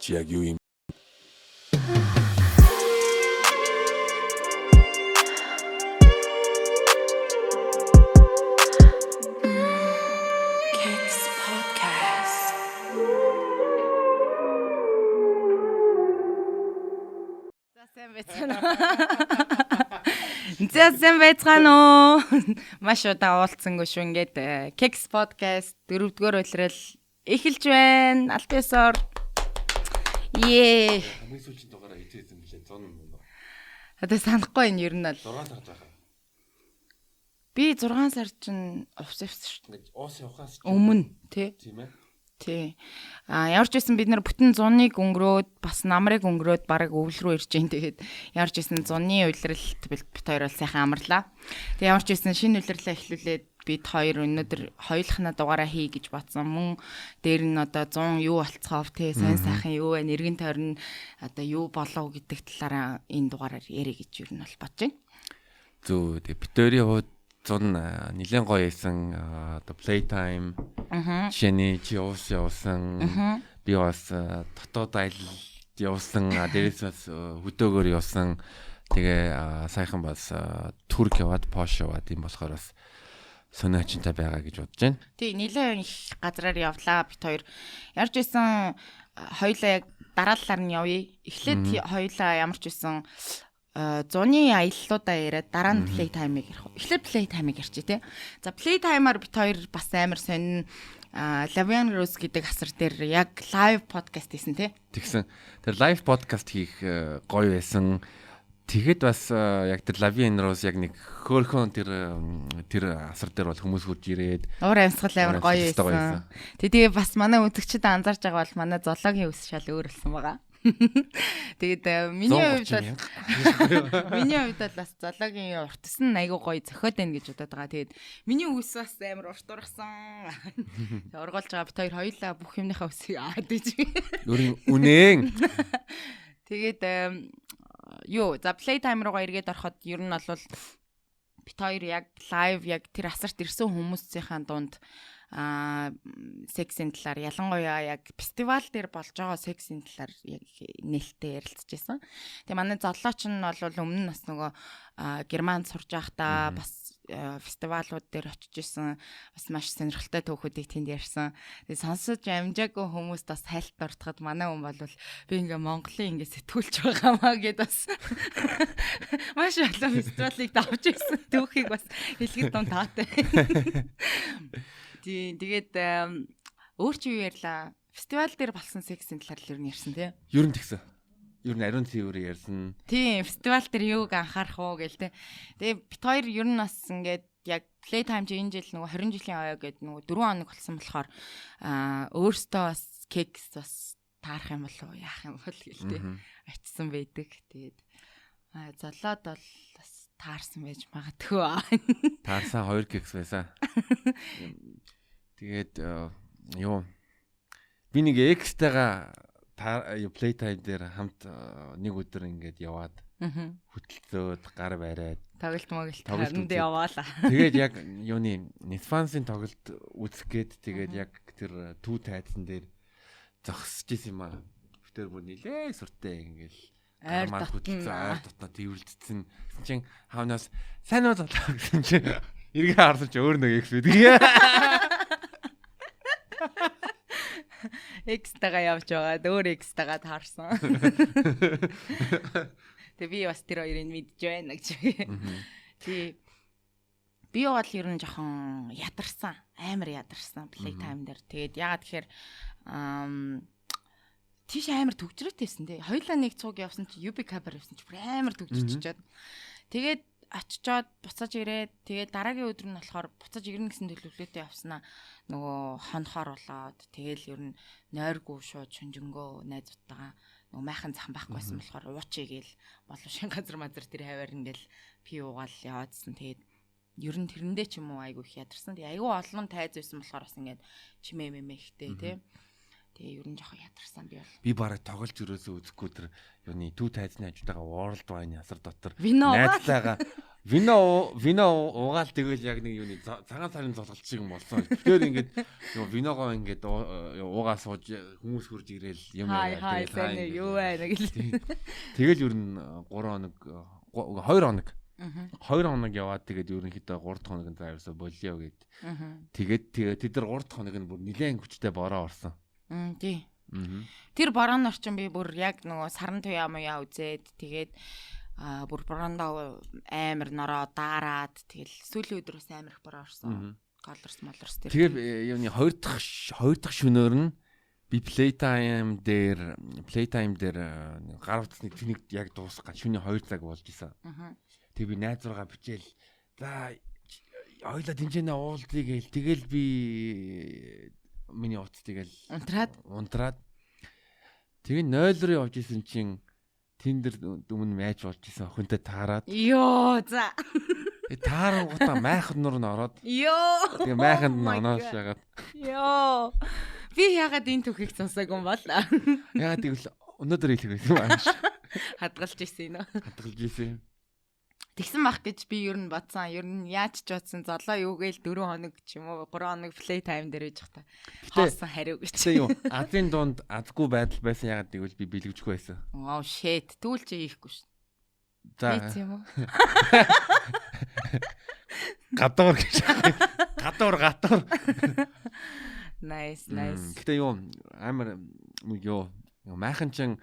Чи яг юу юм? Зэн байцгаана уу? Маш удаа уулзсангүй шүү. Ингээд Keks podcast 4-р улирал эхэлж байна. Альбиасоор. Хамгийн сүүлийн дугаараа хийсэн билээ 100 мөн. Одоо санахгүй энэ ер нь л 6 сард байхаа. би 6 сар чинь увс шүү. Нэг уус явахаас Өмнө тий. Тийм ээ. Тий. Ямар ч байсан бид нар бүтэн 100-ыг өнгөрөөд бас намрыг өнгөрөөд бараг өвөл рүү ирж гин. Тэгээд ямар ч байсан 100-ны улиралд бит хоёр бол сайхан амарлаа. Тэгээд ямар ч байсан шинэ улирлаа эхлүүлээд бид хоёр өнөөдөр хоёулахна дугаараа хий гэж батсан. Мөн дээр нь одоо 100 юу болцгоов тий сайн сайхан юу вэ нэргэн тойрон одоо юу болов гэдэг талаараа энэ дугаараар ярих гэж юу нь бол бодож байна. Зөв тэгээ бид хоёрын хувьд 100 нэлээд гоё байсан одоо playtime жишээний чи явсан би бас дотоод аялал явсан дээрээс бас хөдөөгөр явсан тэгээ сайхан бас турк яваад пош яваад юм болохоор бас сониочтой байгаа гэж бодож байна. Тий нэлээд их газраар явлаа бид хоёр ярьж исэн хоёлаа яг дараалалаар нь явъя. Эхлээд хоёлаа ямар ч исэн 100-ны аяллуудаа яриад дараа нь playtime-ыг ярих. Эхлээд playtime-ыг ярьчих тий. За playtime-аар бит хоёр бас амар сонин Lavian Rose гэдэг асар дээр яг live podcast хийсэн тий. Тэгсэн. Тэр live podcast хийх гоё байсан. Тэгэхэд бас яг тэр Lavian Rose яг нэг хөөрхөн тэр асар дээр бол хүмүүс хурж ирээд уур амьсгал амар гоё байсан. Тэгээ бас манай үзэгчид анзаарч байгаа бол манай зоологийн үс шал өөр болсон байгаа. Тэгээд миний хувьд бол бас зоологийн уртс нь айгүй гоё зохиод байна гэж бодоод байгаа. Тэгээд миний үс бас амар урт ургасан. Ургуулж байгаа бит хоёр хоёулаа бүх юмныхаа үсийг аваад иж. Үнэн. Тэгээд за playtime руугаа эргээд ороход ер нь бол бит хоёр яг live яг тэр асарт ирсэн хүмүүсийнхаа дунд сексийн талаар ялангуяа яг фестивал дээр болж байгаа сексийн талаар яг нээлттэй ярилцж байсан. Тэгээ манай золооч нь бол өмнө нь бас нөгөө Германд сурж байхдаа бас фестивалууд дээр очиж исэн бас маш сонирхолтой түүхүүдийг тэнд ярьсан. Тэгээ сонсож амжаагүй хүмүүс бас хайлт ортоход манай хүн бол би ингээ Монголын ингээ сэтгүүлж байгаамаа гэд бас маш олон фестивалыг давж исэн түүхийг бас хэлэхэд том таатай. Тэгээд өөр чи юу ярьлаа? Фестивал дээр болсон сексийн талаар л ер нь ярьсан тий. Ер нь тэгсэн. Ер нь ариун цэвэр ярьсан. Тийм, фестивал дээр юуг анхаарах уу гээл тий. Тэгээ бит хоёр ер нь бас ингээд яг playtime чи энэ жил нөгөө 20 жилийн аяа гэдэг нөгөө 4 хоног болсон болохоор өөртөө бас кекс бас таарах юм болов уу яах юм бол гээл тий. Очсон байдаг. Тэгээд золоод бол бас таарсан байж магадгүй. Таарсан 2 кекс байсан. Тэгээд би нэг экстэйга playtime дээр хамт нэг өдөр ингээд яваад хөтөлцөөд гар бариад тоглолт харанд яваалаа. Тэгээд яг юуны Netflix-ийн тоглолт үзэх гээд тэгээд яг тэр түү тайзан дээр зогсож исэн юм аа. Тэр бүр нилээ сүртэй ингээл айр дотноо тэрвэлдсэн. Гэсэн чинь хаанаас сайн уу гэсэн чинь эргээ харсан чи өөр нэг экс байдаг. Экстага явж байгаа. Өөр экстага таарсан. Тэгээ би бас тэр хоёрыг мэдж байна гэж. Тий. Би бол ер нь жоохон ядарсан. Амар ядарсан playtime дээр. Тэгээд ягаад тэгэхээр тийш амар төгжрөөтэйсэн тий. Хоёулаа нэг цуг явсан чи UB cover явсан чи амар төгжчихөд. Тэгээд очичоод буцаж ирээд тэгээд дараагийн өдөр нь болохоор буцаж ирнэ гэсэн төлөвлөлтөд явснаа нөгөө хонхоор болоод тэгэл ер нь нойргүй шууд шүнжэнгөө найзуудтайгаа нөгөө майхан захан байхгүйсэн болохоор уучий гээл боловшин газар мазар тэр хаваар ингээл пи уугаал яваадсэн. Тэгээд ер нь тэрэндээ ч юм уу айгу их ядарсан. Тэгээд айгу олон тайз байсан болохоор бас ингээд чимээ мэмэхтэй тий. Тэгээ ер нь жоохон ядарсан би бол. Би бараг тоглож өрөөсөө үзэхгүй тэр юуны түү тайзны хажуудаа World Wine ясар дотор найзтайгаа Вино уугаал тэгэл яг нэг юуны цагаан сарын золголт шиг юм болсон. Тэгэхээр ингээд виногоо ингээд уугаа сууж хүмүүс хурж ирээл юм яа. Хай юу байна гэл. Тэгэл ер нь 3 хоног 2 хоног 2 хоног яваад тэгээд ерөнхийдөө 3 дахь хоног нь зааварсаа болио гэд. Тэгээд тэд нар 3 дахь хоног нь бүр нэлээд хүчтэй бороо орсон. Тий. Тэр борооны орчин би бүр яг нөгөө саран туяа маяа үзээд тэгээд бүр борондоо амар нороо даарад тэгэл сүүлийн өдрөөс амар их бороо орсон. Голорс тэр. Тэгээ юуны 2 дахь шөнөөр нь би playtime дээр гар утасны тэнэг яг дуусах шөнийн 2 цаг болж исэн. Тэгээ би найз руугаа бичээл за ойлоо тэнцэнэ уулзъя гээл тэгэл би миний утас тэгэл унтраад тэгээ 0 руу явж исэн чинь Тиндер өмнө майж болж исэн охинтой таарад. Йоо за. Таарангуудаа майхан нур нь ороод. Йоо. Тэгээ майханд нь оноош ягаад. Йоо. Би ягаад энэ түүхийг сонсоогүй юм бол. Ягаад гэвэл өнөөдөр хэлэх байсан юм ааш. Хадгалж ирсэн нөө. Хадгалж ирсэн. Тэгсэн бах гэж би ер нь бодсон. Ер нь яаж ч бодсон золоо юу гээл 4 хоног ч юм уу 3 хоног play time дээр ээж хата. Хоосон хариу гэж. Тэ юу. Азийн дунд азгүй байдал байсан ягаад гэвэл би бэлгэвчгүй байсан. Oh shit. Түүл чи ийхгүй шүү. За. Хийц юм уу? Гадуур гэж. Гадуур. Nice. Гэтэ юу амар юу майхан чин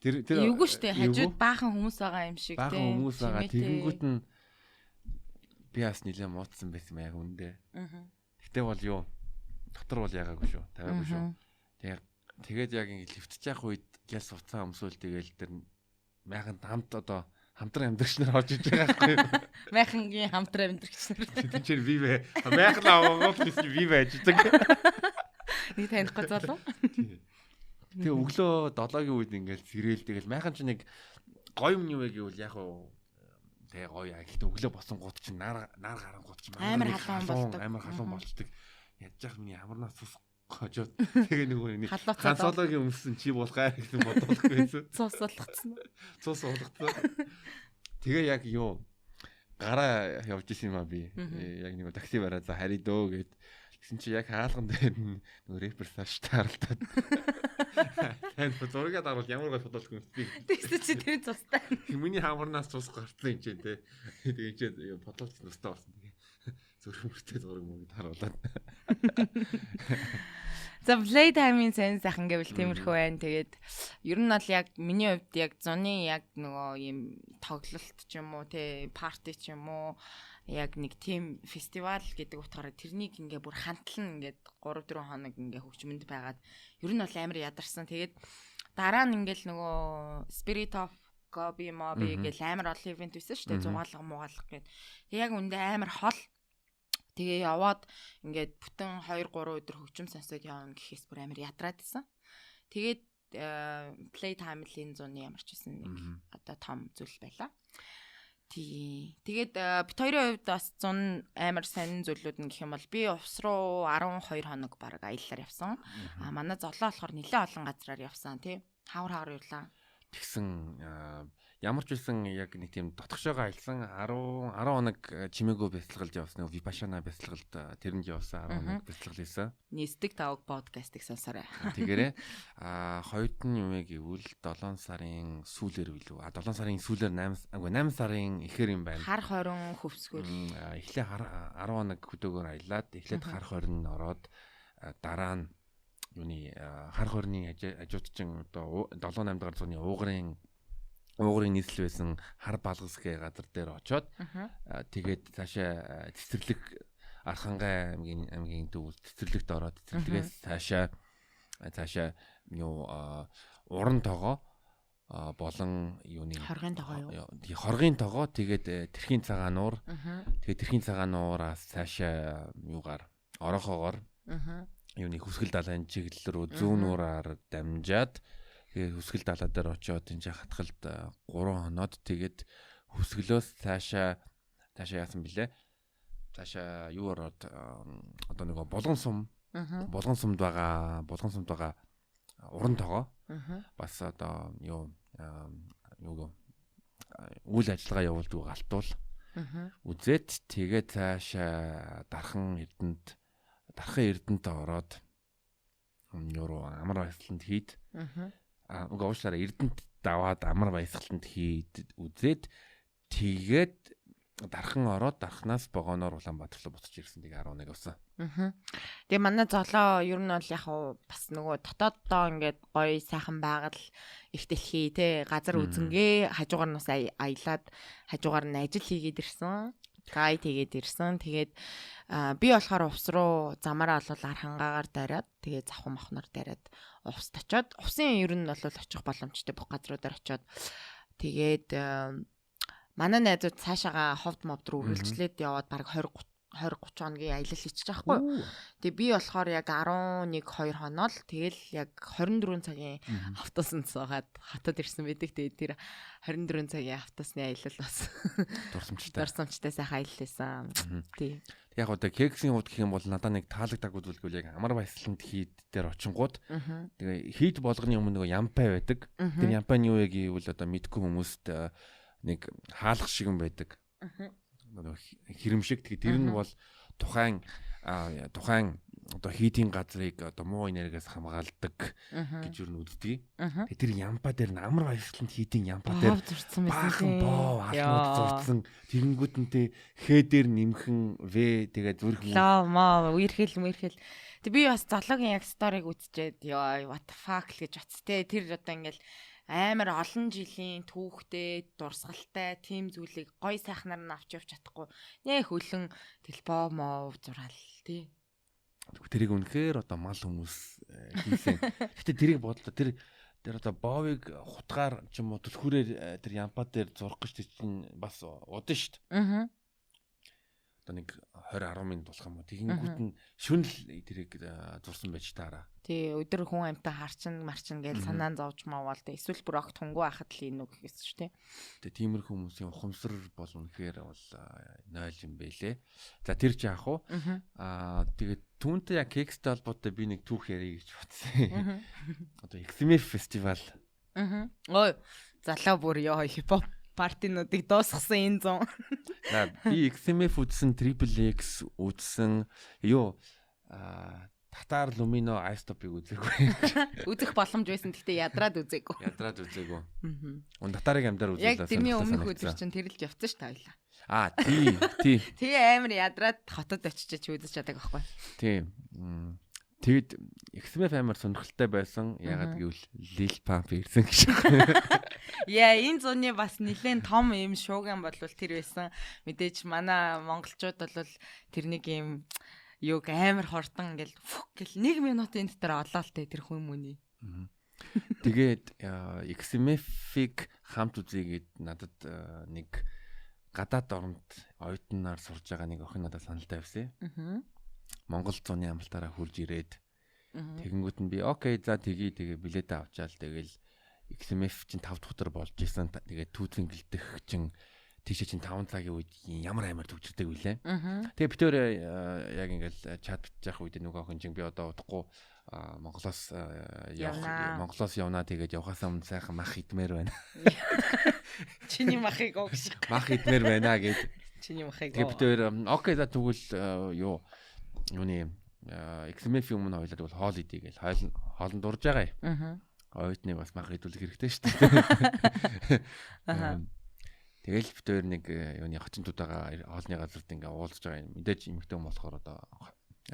тэр юугүй штэ хажууд баахан хүмүүс байгаа юм шиг тийм. Баахан хүмүүс байгаа. Тэгэнгүүт нь би бас нэлээ муудсан байсан яг үндэ. Гэтэ бол юу дотор бол ягаагүй шүү. Тавиагүй шүү. Тэгээд яг ингэ лифтж явах үед гял суцаа өмсөөл тэгээл тэр майханд хамтран амьдрагч нар орж иж байгаа байхгүй юу? Майхангийн хамтран амьдрагч нар. Тэд чинь би бай. Майхан аваад би байж байгаа. Нэг танихгүй залуу. Тэгээ өглөө 7-гийн үед ингээл сэрэл тэгэл майхан ч нэг гоё юм юу вэ гэвэл яг уу тэгээ гоё гэхдээ өглөө босон гут чинь нар гарангууд чинь амар халуун болчдөг. Ядж яах миний амарнаас цус хожоод тэгээ нэг хансологийн өмсөн чи булгаа гэсэн бодуулах байсан. Цус болгоцсон. Цус болгоцсон. Тэгээ яг юу гараа явж исэн юм а би. Яг нэг такси бараа за хари дөө гэд гэсэн чи яг хаалган дээр нэг рэпер саш таарлаа. Тань зургийг даруул ямар гол бодолт юм бэ? Тэгсэн чи тэр цустай. Миний хамарнаас цус гарсан юм чинь те. Тэгээ чи бодолт цустай болсон. Тэгээ зураг мөртэй зураг мөрөд харуулаад. За playtime-ийн сайн сайхан гэвэл тиймэрхүү байна. Тэгээд ер нь бол яг миний хувьд яг зуны яг нөгөө юм тоглолт ч юм уу те парти ч юм уу яг нэг тийм фестивал гэдэг утгаараа тэрнийг ингээ бүр хантлан ингээд 3-4 хоног ингээ хөгжмөнд байгаад ер нь бол амар ядарсан. Тэгээд дараа нь ингээл нөгөө Spirit of Gobi Mobi гэл амар олон ивент байсан шүү дээ. Зугаалга муугаалга гэд. Тэг яг үндэ амар хол. Тэгээ яваад ингээд бүтэн 2-3 өдөр хөгжим сонсоод явна гэхээс бүр амар ядраад исэн. Тэгээд playtime-ийн зуны ямар ч байсан нэг одоо том зүйл байла. Тэгээд бит хоёрын хувьд бас зун амар сонин зүйлүүд нь гэх юм бол би увс руу 12 хоног баг аяллаар явсан. Манай золоо болохоор нэлээд олон газраар явсан тий. Хавар явлаа. Тэгсэн ямар ч байсан яг нэг тийм дотгошоогоо аялсан 10 хоног чимээгөө бяцлагалж явсан. Випашана бяцлагалд тэрэнд явсан 10 хоног бяцлагал хийсэн. Нийсдэг тавг подкастыг сонсоорой. Тэгээрээ хоёрд нь юм гэвэл 7 сарын сүүлээр билүү. 7 сарын сүүлээр 8 сарын эхээр юм байна. Хар хорон хөвсгөл. Эхлээ 10 хоног хөдөөгөөр аялаад эхлээд хар хорин ороод дараа нь юуны хар хорны хажууд чинь одоо 7-8 дугаар зууны уугрын нийслэл байсан хар балгасгийн газар дээр очоод тэгээд цаашаа цэцэрлэг Архангай аймгийн төв цэцэрлэгт ороод цэцэрлэгээс цаашаа юу уран тогоо болон юуны хоргын тогоо юу? Хоргын тогоо тэгээд тэрхийн цагаан нуур тэгээд тэрхийн цагаан нуураас цаашаа юугаар орохоогоор юуны хүсгэл далайн чиглэл рүү зүүн нуураар дамжаад тэгээд хүсгэл далаа дээр очиод энэ хатгалд 3 хоноод тэгээд хүсгэлөөс цаашаа яасан бilé цаашаа юу ороод одоо нэг болгон сумд байгаа уран тогоо бас одоо юу үйл ажиллагаа явуулдаг галтуул Үзээд тэгээд цаашаа дархан эрдэнэт ороод юу амар баясгаланд хийд. Уг уушлаараа эрдэнэт даваад амар баясгаланд хийд үзээд тэгээд дархан ороод дархнаас богоноор Улаанбаатар руу буцаж ирсэн. Тэгээ 11 авсан. Тэгээ манай золоо ер нь бол яг бас нөгөө дотооддоо ингээд гоё сайхан байгаль их дэлхий те газар үзэнгээ хажуугаар нь бас аялаад хажуугаар нь ажил хийгээд ирсэн. Гайд хийгээд ирсэн. Тэгээд би болохоор увс руу замаараа бол архангаагаар дараад тэгээд завхан мохноор дараад увст очоод увсын ер нь бол очих боломжтой бүх газруудаар очоод тэгээд манай найзууд цаашаага ховд мовд руу үргэлжлээд яваад баг 20 30 хоногийн аялал хийчих байхгүй. Тэгээ би болохоор яг 11 2 хоноо л тэгэл яг 24 цагийн автобусанд суугаад хатад ирсэн байдаг. Тэгээ тэр 24 цагийн автобусны аялал бас дурсамжтай сайхан аялал хийсэн. Тий. Яг одоо кексийн хувьд гэх юм бол надад нэг таалагдаагүй зүйл яг амар баясгаланд хийд дээр очингууд тэгээ хийд болгоны өмнө нөгөө ямпай байдаг. Тэр ямпай нь юу вэ гэвэл одоо мэдгүй хүмүүст нэг хаалх шиг юм байдаг. Хэрэм шиг. Тэгээ тэр нь бол тухайн одоо хийдийн газрыг одоо муу энергиас хамгаалдаг гэж юу нүддэг. Тэгээ тэр ямпа дээр амар баясгаланд хийдийн ямпа дээр баахан боо алнууд зурцсан тэгэнгүүтэнтэй хээ дээр нэмхэн В тэгээ зүрх маа үерхэл. Тэг би бас зоологийн яг сториг үзчихэд ёо what the fuck гэж утстэй. Тэр одоо ингээл амар олон жилийн түүхтэй дурсгалтай тийм зүйлийг гой сайхнаар нь авч явж чадахгүй нэ хөлөн телефон моо зураал тий. Тэрийг үнэхээр одоо мал хүмүүс хийсэн. Гэтэ тэрийг бодлоо тэр одоо боовыг хутгаар ч юм уу түлхүүрээр тэр ямпа дээр зурх гэж чинь бас удаа шүү дээ. Одоо нэг 20 10 минут болох юм уу. Тэгэнгүүт нь шүнэл тэрийг зурсан байж таараа. Тий, өдөр хүн амьтаа харчин марчин гэж санаан зовж маавал тэ эсвэл бүр огт хөнгөө ахад л инүү гэхээс шүү дээ. Тэгээ тиймэр хүмүүсийн ухамсар бол үнэхээр бол 0 юм бэлээ. За тэр ч яах вэ? Тэгээд түүнтэй яг кекстэй холбоотой би нэг түүх ярих гэж бодсон. Одоо XMF фестивал. Ой, залуу бүр ёо хипхоп партинуудыг дуусгасан энэ зам. Би XMF үзсэн, Triple X үзсэн. Юу Татар Lumino Ice-Top-ыг үзээгүй. Үзэх боломж байсан. Гэхдээ ядраад үзээгүй. Ун татарыг амдаар үзүүлсэн. Яг тэрний өмнөх өдөр чинь тэрэлж явцсан ш таалаа. Тий. Тэгээ амар ядраад хотод очиж үзэж чаддаг байхгүй. Тий. Тэгэд XMF амар сонирхолтой байсан. Ягаад гэвэл Lil Pump ирсэн гэж. Яа, энэ зуны бас нэлээд том юм шууган болвол тэр байсан. Мэдээж манай монголчууд бол тэрнийг юм юг амар хортон ингээл гэл 1 минутын дотор олоолтэй тэр хүн мөний. Тэгээд XMF-ийг хамт үзьегээд надад нэг гадаад оронд оюутнаар сурж байгаа нэг охин надад саналтай байсан. Монгол зуны амралтаараа хурж ирээд тэгэнгүүт нь би окей за тэгээ билетээ авчаал тэгэл XMF чинь 5 дахь өдөр болж исэн. Тэгээд түүцэн гэлдэх чинь тийшээ чинь 5 цагийн үед ямар амар төгжирдэг вүлээ. Тэгээ битээр яг ингээл чат битчих үед нөгөө охин чинь би одоо удахгүй Монголоос явнаа тэгээд явахаас өмнө сайхан мах идмээр байна. Чиний махыг өгш. Мах идмээр байна гэд. Чиний махыг. Тэгээ битээр окей за тэгвэл юуны XMF өмнө хойлоо тэгвэл хоол идэ гээл хоолнд дурж байгаа юм. Оюутныг бас мах идүүлэх хэрэгтэй шүү дээ. Тэгэл битээр нэг юуны хочинтуудаага хоолны газарт ингээ уулзж байгаа юм. Мэдээж эмэгтэй хүн болохоор одоо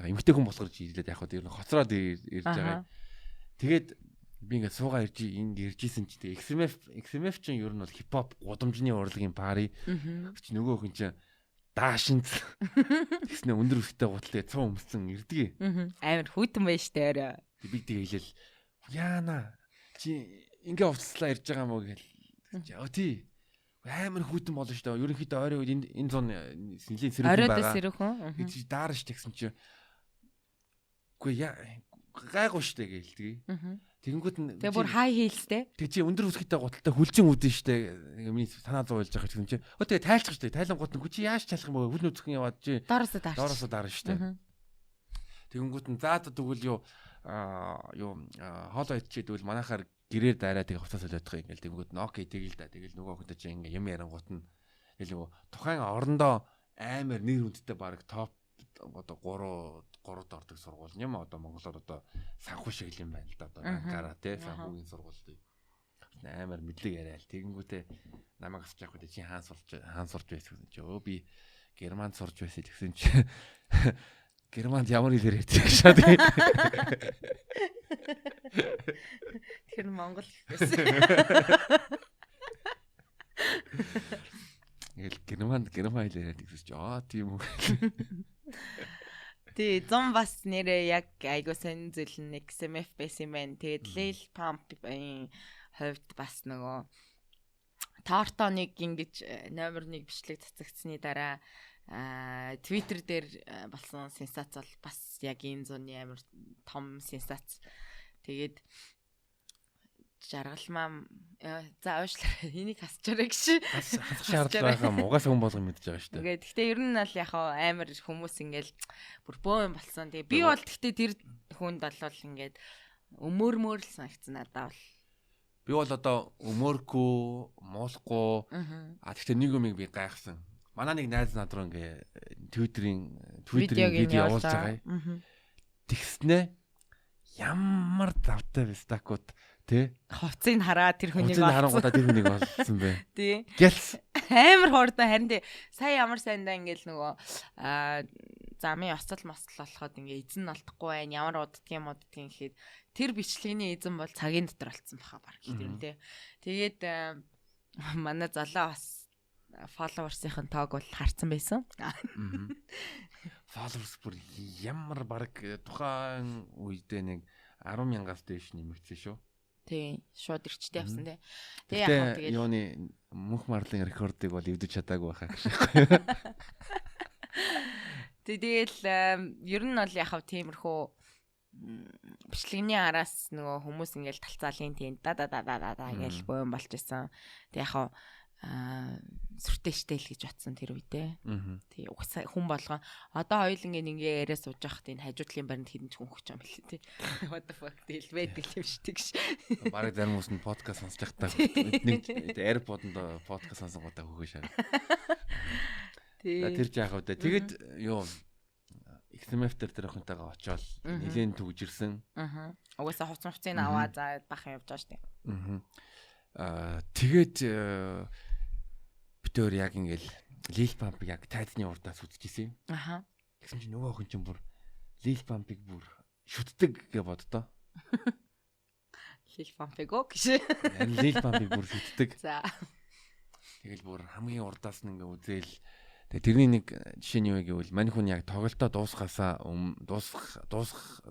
эмэгтэй хүн болохоор жийлээд яг хөө хоцроод ирж байгаа. Тэгээд би ингээ суугаа иржсэн чи XMF чинь ер нь бол хипхоп гудамжны урлагийн пари. Чи нөгөө хүн чинь даашинц гэснээр өндөр өстэй гутлаа цаа өмсөн ирдгий. Амар хүйтэн байж штэ орой. Би тэгээ хэлэл яана чи ингээ уцслаа ирж байгаа мó гэл. Яа тий амар хүйтэн болно шүү дээ. Ерөнхийдөө ойрын үед энэ зун нэлийн сэрүүхэн байгаа. Оройд сэрүүхэн. Гэж даарш тэгсэн чи. Үгүй гайгүй шүү дээ гэлтгий. Тэгэнгүүт нь тэгээ бүр хай хийлстэй. Тэг чи өндөр үсгийтэй гуталтай хүлжин үүдэн шүү дээ. Миний санаа зовж байгаа гэсэн чи. Тэгээ тайлчих шүү дээ. Тайлангууд нь чи яаж чалах юм бэ? Хүл нүцгэн яваад чи доороосоо даарна шүү дээ. Тэгэнгүүт нь заа тэгвэл хоолоо идчихэд бол манайхаар гэрээр дайраа тэгээ хуцаас солиодох юм ингээл тэгэнгүүт нь окей тэгэл да тэгэл нөгөө охинтой чи ингээ юм ярангуут нь илүү тухайн орондоо амар нэр хүндтэй баг топ одоо 3-д ордог сургууль юм одоо Монголоор одоо санхүү шиг юм байна л да одоо гараа тий санхүүгийн сургууль амар мэдлэг яриа л тэгэнгүүтээ намайг асууж явах үед чи хаан сурч байсан гэж өө би Германд сурч байсан гэсэн чи Германд ямар хэлээр ярьдаг шаа тэгээ тэр Монгол гэсэн. Ингээл Герман хэлээр ярьдаг гэсэн чи тийм үү. Тий, зам бас нэрээ яг айгуу сонь зүйл нэг XMF байсан юм байна. Тэгээд Lil Pump-ийн хувьд бас нөгөө Тортоныг ингэж номер 1 бичлэг цацагдсны дараа Twitter дээр болсон сенсац бол бас яг энэ зуны амар том сенсац. Тэгээд жаргалмаа за уушлаа энийг хасчаарай гэж хасах шаардлага байгаа угаас хүн болгоо мэдж байгаа шүү дээ. Тэгээд гэхдээ ер нь бол яг амар хүмүүс ингээл бүр бөөн болсон. Тэгээд би бол гэхдээ тэр хүнд болвол ингээд өмөрмөр л санагцсан надаа бол. Би бол одоо өмөргүй, муулахгүй гэхдээ нэг юмыг би гайхсан. Манай нэг найз над руу ингээ Twitter-ийн видео явуулж байгаа юм. Тэгснэ ямар завтай стакууд тий хувцыг хараа тэр хүнийг харангуудаа тэр хүнийг олсон бэ. Тий. Гэлс амар хордоо харин тий сая ямар сайндаа ингээл нөгөө замын осол мосл болоход ингээ эзэн нь алдахгүй байна. Ямар уддгийн гэхэд тэр бичлэгний эзэн бол цагийн дотор алдсан баха баг гэх юм тий. Тэгээд манай залаа бас followers-ийн тоог бол харсан байсан. Followers бүр ямар баг тухайн үедээ нэг 10,000-аас дээш нэмэгдсэн шүү. Тий, шууд ирчтэй явсан тий. Тэгээ яг тэгээд юуны мөнх марлын рекордыг бол эвдэж чадаагүй байхаа гэж. Тэгэл ер нь бол яг тиймэрхүү бичлэгний араас нөгөө хүмүүс ингээл талцаалын тийм да гэж бөөн болж исэн. Тэг яг сүртэйштэй л гэж батсан тэр үедээ. Тий угсаа хүн болгоо одоо хоёул ингээ яриа сууж байхад энэ хажуудлын баримт хідэн ч хүн өгч байгаа юм лээ тий. What the fuck тэгэл байдаг юм шиг тэгш. Бараг зарим хүмүүс нь подкаст сонсож байхдаа нэг AirPod-д подкаст сонсонгуудаа хөөхөө шаа. Тий. Тэр жаах уу да. Тэгэд юу XMF тэр охинтойгоо очиод нэлийн төгжирсэн. Угаасаа хувцсыг аваа за бахан явж байгаа штеп. Тэгээд битээр яг ингээл Lil Pump-ыг яг тайзны урдаас үзчихсэн юм. Тэгсэн чинь нөгөө охин чинь бүр Lil Pump-ыг бүр шүтдэг гэж боддоо. Lil Pump-ыг гэж. Lil Pump-ыг бүр шүтдэг. За. Тэгэл бүр хамгийн урдаас нь ингээ үзээл. Тэгээ тэрний нэг жишээ нь юу гэвэл мань хүн яг тоглолтоо дуусгахаасаа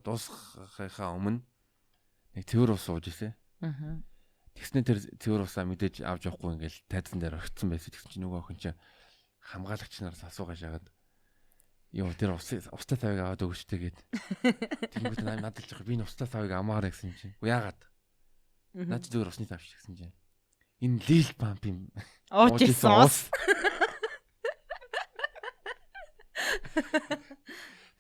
дуусгахаа өмнө нэг цэвэр ус ууж ирсэн. Тэгснэ тэр цэвэр усаа мэдээж авч явахгүй ингээл тайзан дээр орхицсан байсан. Тэгсэн чинь нөгөө охин чинь хамгаалагч нараас асуугаа шагаад ёо тэр устай цавыг аваад өгч тэгээд тэнгуут надад л жоо би энэ устай цавыг амаарэ гэсэн чинь. Яагаад? Наад зүгээр усны цав шиг гэсэн чинь. Энэ Lil Pump юм. Уужсэн ус.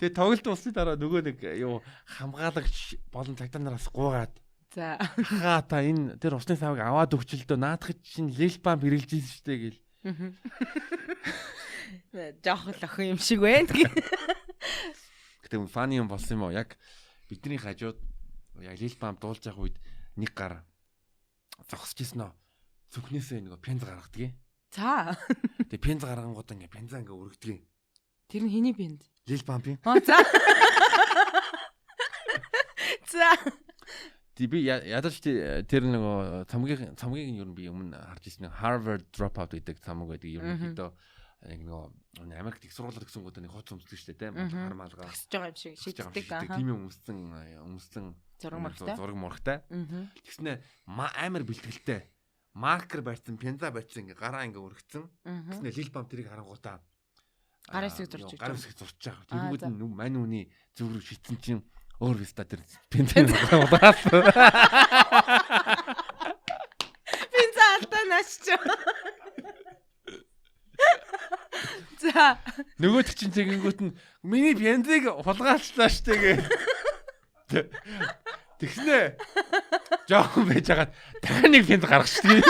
Тэгээ тоглолт усны дараа нөгөө нэг юу хамгаалагч болон цагтаа нараас гуугаад за хаа та энэ тэр усны цавыг аваад өгчлөлтөө наадах чинь Lil Pump хэрэгжилсэн шүү дээ гэл. Жоох л охин юм шиг байна. Гэтэ фаны юм болсон юм уу? Яг бидний хажууд яг Lil Pump дуулж явах үед нэг гар зогсож ирсэн нөө. Зүгнээсээ нөгөө пенз гаргадаг. За. Тэгээ пенз гаргангуудаа ингээ пензаа ингээ өргөдөг. Тэр нь хэний пенз? Lil Pump-ийн. За. За. Би ядаж тэр нөгөө цамгийг нь юу би өмнө харж ирсэн Harvard Dropout гэдэг цамаг байдаг юм хэдөө нөгөө Америкт их сургуулиуд гисэнгүүд нэг хоц өмсдөг шүү дээ тийм хармаалгаа тагсж байгаа юм шиг шийддэг тийм юм өмссөн зураг мурагтай тэгснэ амар бэлтгэлтэй маркер барьсан пенза барьсан ингээ гараа ингээ өргөцсөн тэгснэ Lil Pump тэрийг харангуудаа гарын хэсэг зурж зурж байгаа тэргүүд нь мань үний зүг рүү шитсэн чинь өөр виста тэр пенза удаас пенза алдаа наачч. За нөгөө чинь тэгэнгүүт нь миний пензыг хулгайлчлаа штэ гэ. Тэгснэ. Жоохон байж хагаад дахин нэг пенз гаргах штэ.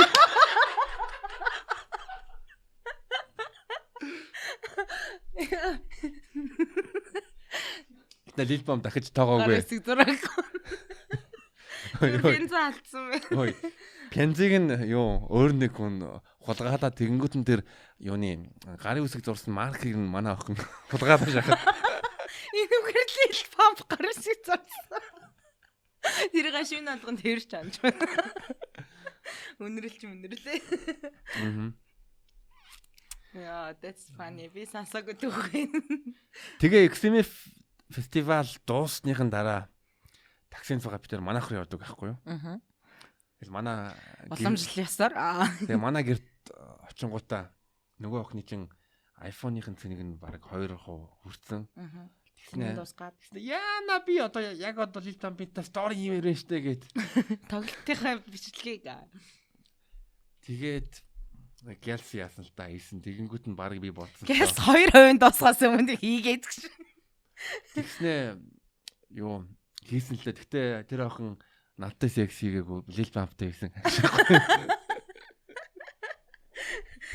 Лил Памп дахиж тоогоогүй. Гарыг зураг. Пенз алдсан бэ. Ой. Пензиг нь юу өөр нэг хүн хулгаалаа тэгэнгүүтэн тэр юуны гарын үсэг зурсан маркийг нь манай охин хулгаалаа шахаад. Энэ үгээр Lil Pump гарын үсэг зурсан. Тэр гашин алганд тэрч анж байна. Үнэрлээ. Яа, that's funny. Би сансаагүй түүх. Тэгээ XMF фестивал дуусныхан дараа таксинд суугаад бид нар манайх руу явдаг байхгүй юу? Тэгэл манай боломжлол ясаар. Тэгээ манай гэрт очингуудаа нөгөө охины чинь iPhone-ийн цэнийг нь баг 2% хүрсэн. Тэгснэ дуусгаад. Яана би одоо яг одоо Lil Pump-ийн стори юм ярина штэ гэд. Тоглолтынхаа бичлэгийг. Тэгээд Galaxy яасан л та ийсэн тэгэнгүүт нь баг би бодсон. Galaxy 2% дуусгаас өмнө хийгээд гэж. Тэгснэ юу хийсэн л дээ. Гэтэ тэр охин надтай секс хийгээгүй Lil Pump-тай гэсэн.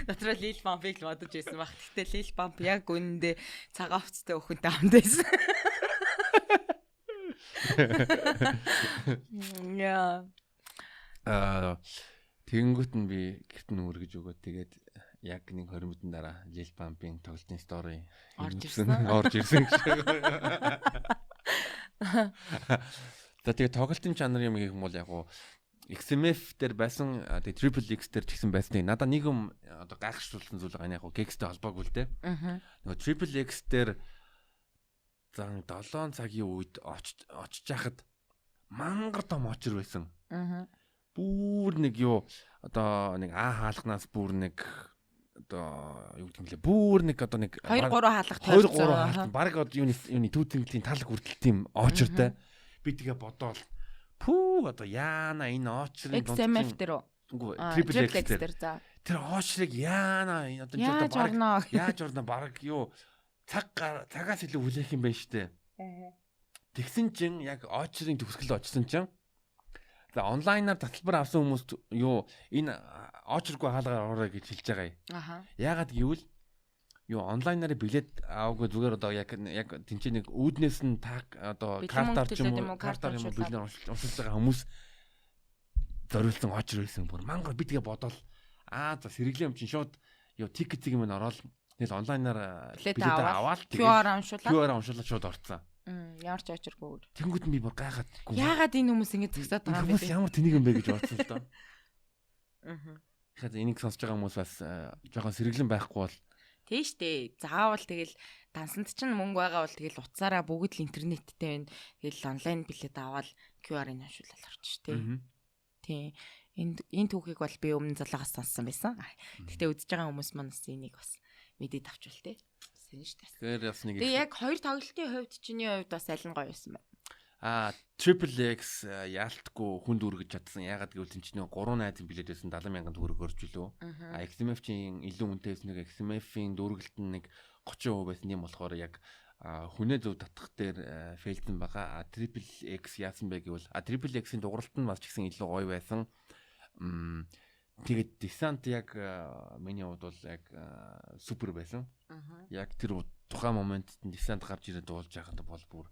Дотроо Lil Pump-ыг л бодож байсан баг. Гэтэ Lil Pump яг үнэндээ цагаан хувцастай өхөнтэй хамт байсан. Яа. Тэгэнгүүт нь би гэрт нь үргэж өгөө. Тэгээд яг нэг 20 минутын дараа Lil Pump-ийн тоглолтын стори орж ирсэн. За тэгээ тоглолтын чанар юм гэх юм бол яг гоо XMF дээр байсан тэгээ Triple X дээр ч гэсэн байсан. Надаа нэг юм одоо гайхшруулсан зүйл байгаа яг гоо Gex-тэй холбоогүй л дээ. Нөгөө Triple X дээр зан 7 цагийн үед очиж яхад мангар том очир байсан. Бүр нэг юу одоо нэг хаалганаас бүр нэг одоо юу гэдэг юм лээ бүр нэг одоо нэг 2 3 хаалга тойрсон. Бараг одоо юуны түүцэнглийн тал хүртэл тийм очиртай. Би тэгээ бодоол пүү одоо яана энэ очрын дунд XMF дээр үгүй Triple X дээр за. Тэр очрыг яана одоо ч одоо бараг яаж орно бараг юу цагаас илүү хүлээх юм байна штэ. Тэгсэн чинь яг очрын төгсгөл очсон чинь за онлайнаар таталбар авсан хүмүүст юу энэ очргүй хаалгаар ороо гэж хэлж байгаа юм. Яагаад гэвэл юу онлайнаар билет аваагүй зүгээр одоо яг тэнцээ нэг үүднээс нь одоо картаар ч юм уу картаар юм билет уншилж байгаа хүмүүс зориулсан очр байсан бүр мангар би тэгээ бодоол за сэргэлэн юм чинь шууд юу тикетийг юм ороод тэгэл онлайнаар билет аваад QR уншуулаад шууд орцсон. Ямар ч очиргүй. Тэнгүүд нь би бүр гайхаад. Яагаад энэ хүмүүс ингэж згсаад байгаа юм бэ? Хүмүүс ямар тэнийг юм бэ гэж бодсон л доо. Тэгэхээр энийг сонсож байгаа хүмүүс бас жоохон сэргэлэн байхгүй бол тийм штэ. Заавал тэгэл дансанд чинь мөнгө байгаа бол тэгэл утсаараа бүгд л интернеттэй байна. Тэгэл онлайн билет аваад QR-ыг уншуулаад орчих штэ. Тийм. Энэ түүхийг бол би өмнө залгаас сонссон байсан. Гэтэ үзэж байгаа хүмүүс маань энийг бас мэдээд авчвал те. Тэгэхээр бас нэг. Тэгээ яг хоёр тоглолтын хувьд чиний хувьд бас аль нь гоё байсан бэ? Triple X яалтгүй хүнд үргэж чадсан. Ягаад гэвэл тэнцний 3 найзын билет байсан 70,000 төгрөг өрж үлээ. XMF-ийн илүү үнэтэйс нэг XMF-ийн дүүргэлт нь нэг 30% байсан юм болохоор яг хүнээ зөв татах дээр фейлдэн байгаа. Triple X яасан бэ гэвэл Triple X-ийн дууралт нь бас ч гэсэн илүү гоё байсан. Тэгээд десант яг миний хувьд бол яг супер байсан. Яг тэр тухайн моментд десант гарч ирээд дуулж байхад бол бүр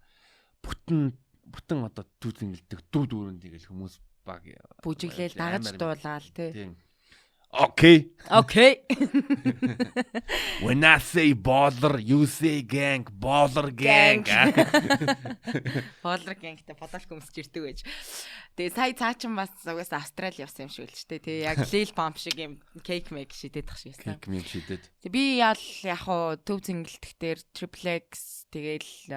бүтэн одоо түүцэнгэлдэг дүүрэн тэгэл хүмүүс баг бүжиглээл дагаж дуулаал тий. Okay. When I say baller, you say gang, baller gang. Baller gangтэй бодолт өмсч ирдэг байж. Тэгээ сая цаачин бас угаасаа Австрали явсан юм шиг л ч тий. Яг Lil Pump шиг юм cake make шидэт тах шиг байсан. Cake make шидэт. Тэг би яг хуу төв цэнгэлтгтэр Triple X тэгээл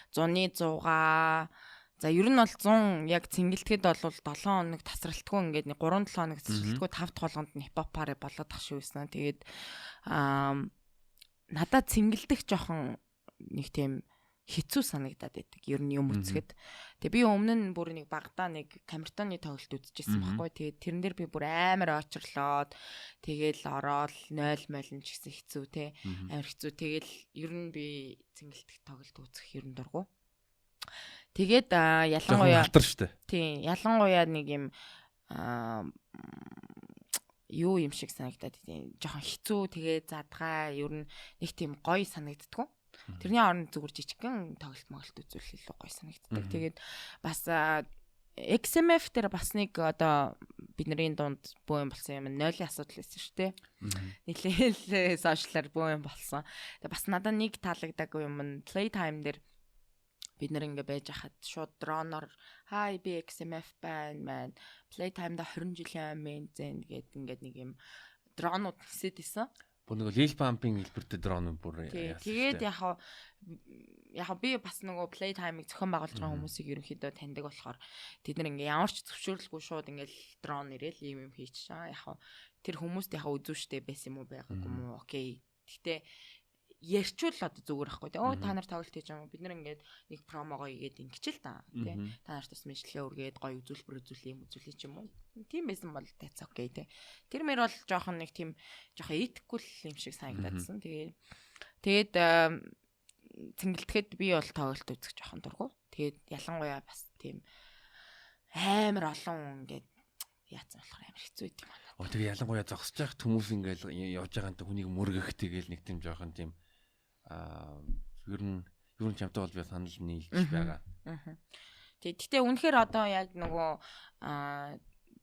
100-100 за ер нь бол 100 яг цэнгэлтгэд бол 7 хоног тасралтгүй ингээд 3-7 хоног тасралтгүй 5 толгонд нь хипхопараа болоод тах шүү байсан. Тэгээд надад цэнгэлдэх жоохон нэг тийм хэцүү санагдаад байдаг. Ер нь юм үзэхэд. Тэгээ би өмнө нь бүр нэг багадаа нэг камертоны тоглолт үзчихсэн байхгүй. Тэгээд тэрэн дээр би бүр амар очрлоод тэгээл ороод 0 молн ч гэсэн хэцүү те. Амар хэцүү. Тэгээл ер нь би цэнгэлдэх тоглолт үзэх ер нь дургу. Тэгээд ялангуяа халтар штэ. Тийм, ялангуяа нэг юм юу юм шиг санагдаад тийм жоохон хэцүү тэгээ задгаа ер нь нэг тийм гоё санагддггүй. Тэрний оронд зүгээр жижигхэн тоглолт үзүүл илүү гоё санагддаг. Тэгээд бас XMF дээр бас нэг одоо бидний дунд бөө юм болсон юм 0-ийн асуудал байсан шүү дээ. Нилээл сошиалар бөө юм болсон. Тэгээд бас надад нэг таалагддаг юм нь Playtime дээр бид нэр ингээ байж хахад шууд дроноор хай би XMF байна. Playtime да 20 жилийн амин зэн гээд ингээд нэг юм дронууд нисээд исэн. Бүр нэг Lil Pump-ийн хэлбэртэй дрон бүр яасан. Тэгээд яг би бас нөгөө Playtime-ыг зохион байгуулж байгаа хүмүүсийг ерөнхийдөө таньдаг болохоор тэд нар ингээ ямар ч зөвшөөрлгүй шууд ингээл дрон ирээл юм хийчихсэн. Яг тэр хүмүүст яг үзүүштэй байсан юм уу байгаагүй юм уу? Окей. Гэхдээ ярьчул одоо зүгээр ахгүй тий. Та нар тоглолт хийж байгаа юм. Бид нар ингээд нэг промогоо игээд ингэчил та тий. Та нарт бас мэдлэгээ өргээд гоё үзүүлэх юм уу? Тийм байсан бол that's okay тий. Тэр мөр бол жоохон нэг тийм жоохон итгэхгүй юм шиг санагдаадсан. Тэгээд цэнгэлдэхэд би бол тоглолт үзэх жоохон дургу. Тэгээд ялангуяа бас тийм амар олон ингээд яатсан болохоор амар хэцүү байт юм байна. Тэгээ ялангуяа зогсож байхад хүмүүс ингээл явж байгаантай хүнийг мөргөх тэгээл нэг тийм жоохон тийм ер нь чамтай бол би санал нийлж байгаа. Тэгтээ үнэхээр одоо яг нөгөө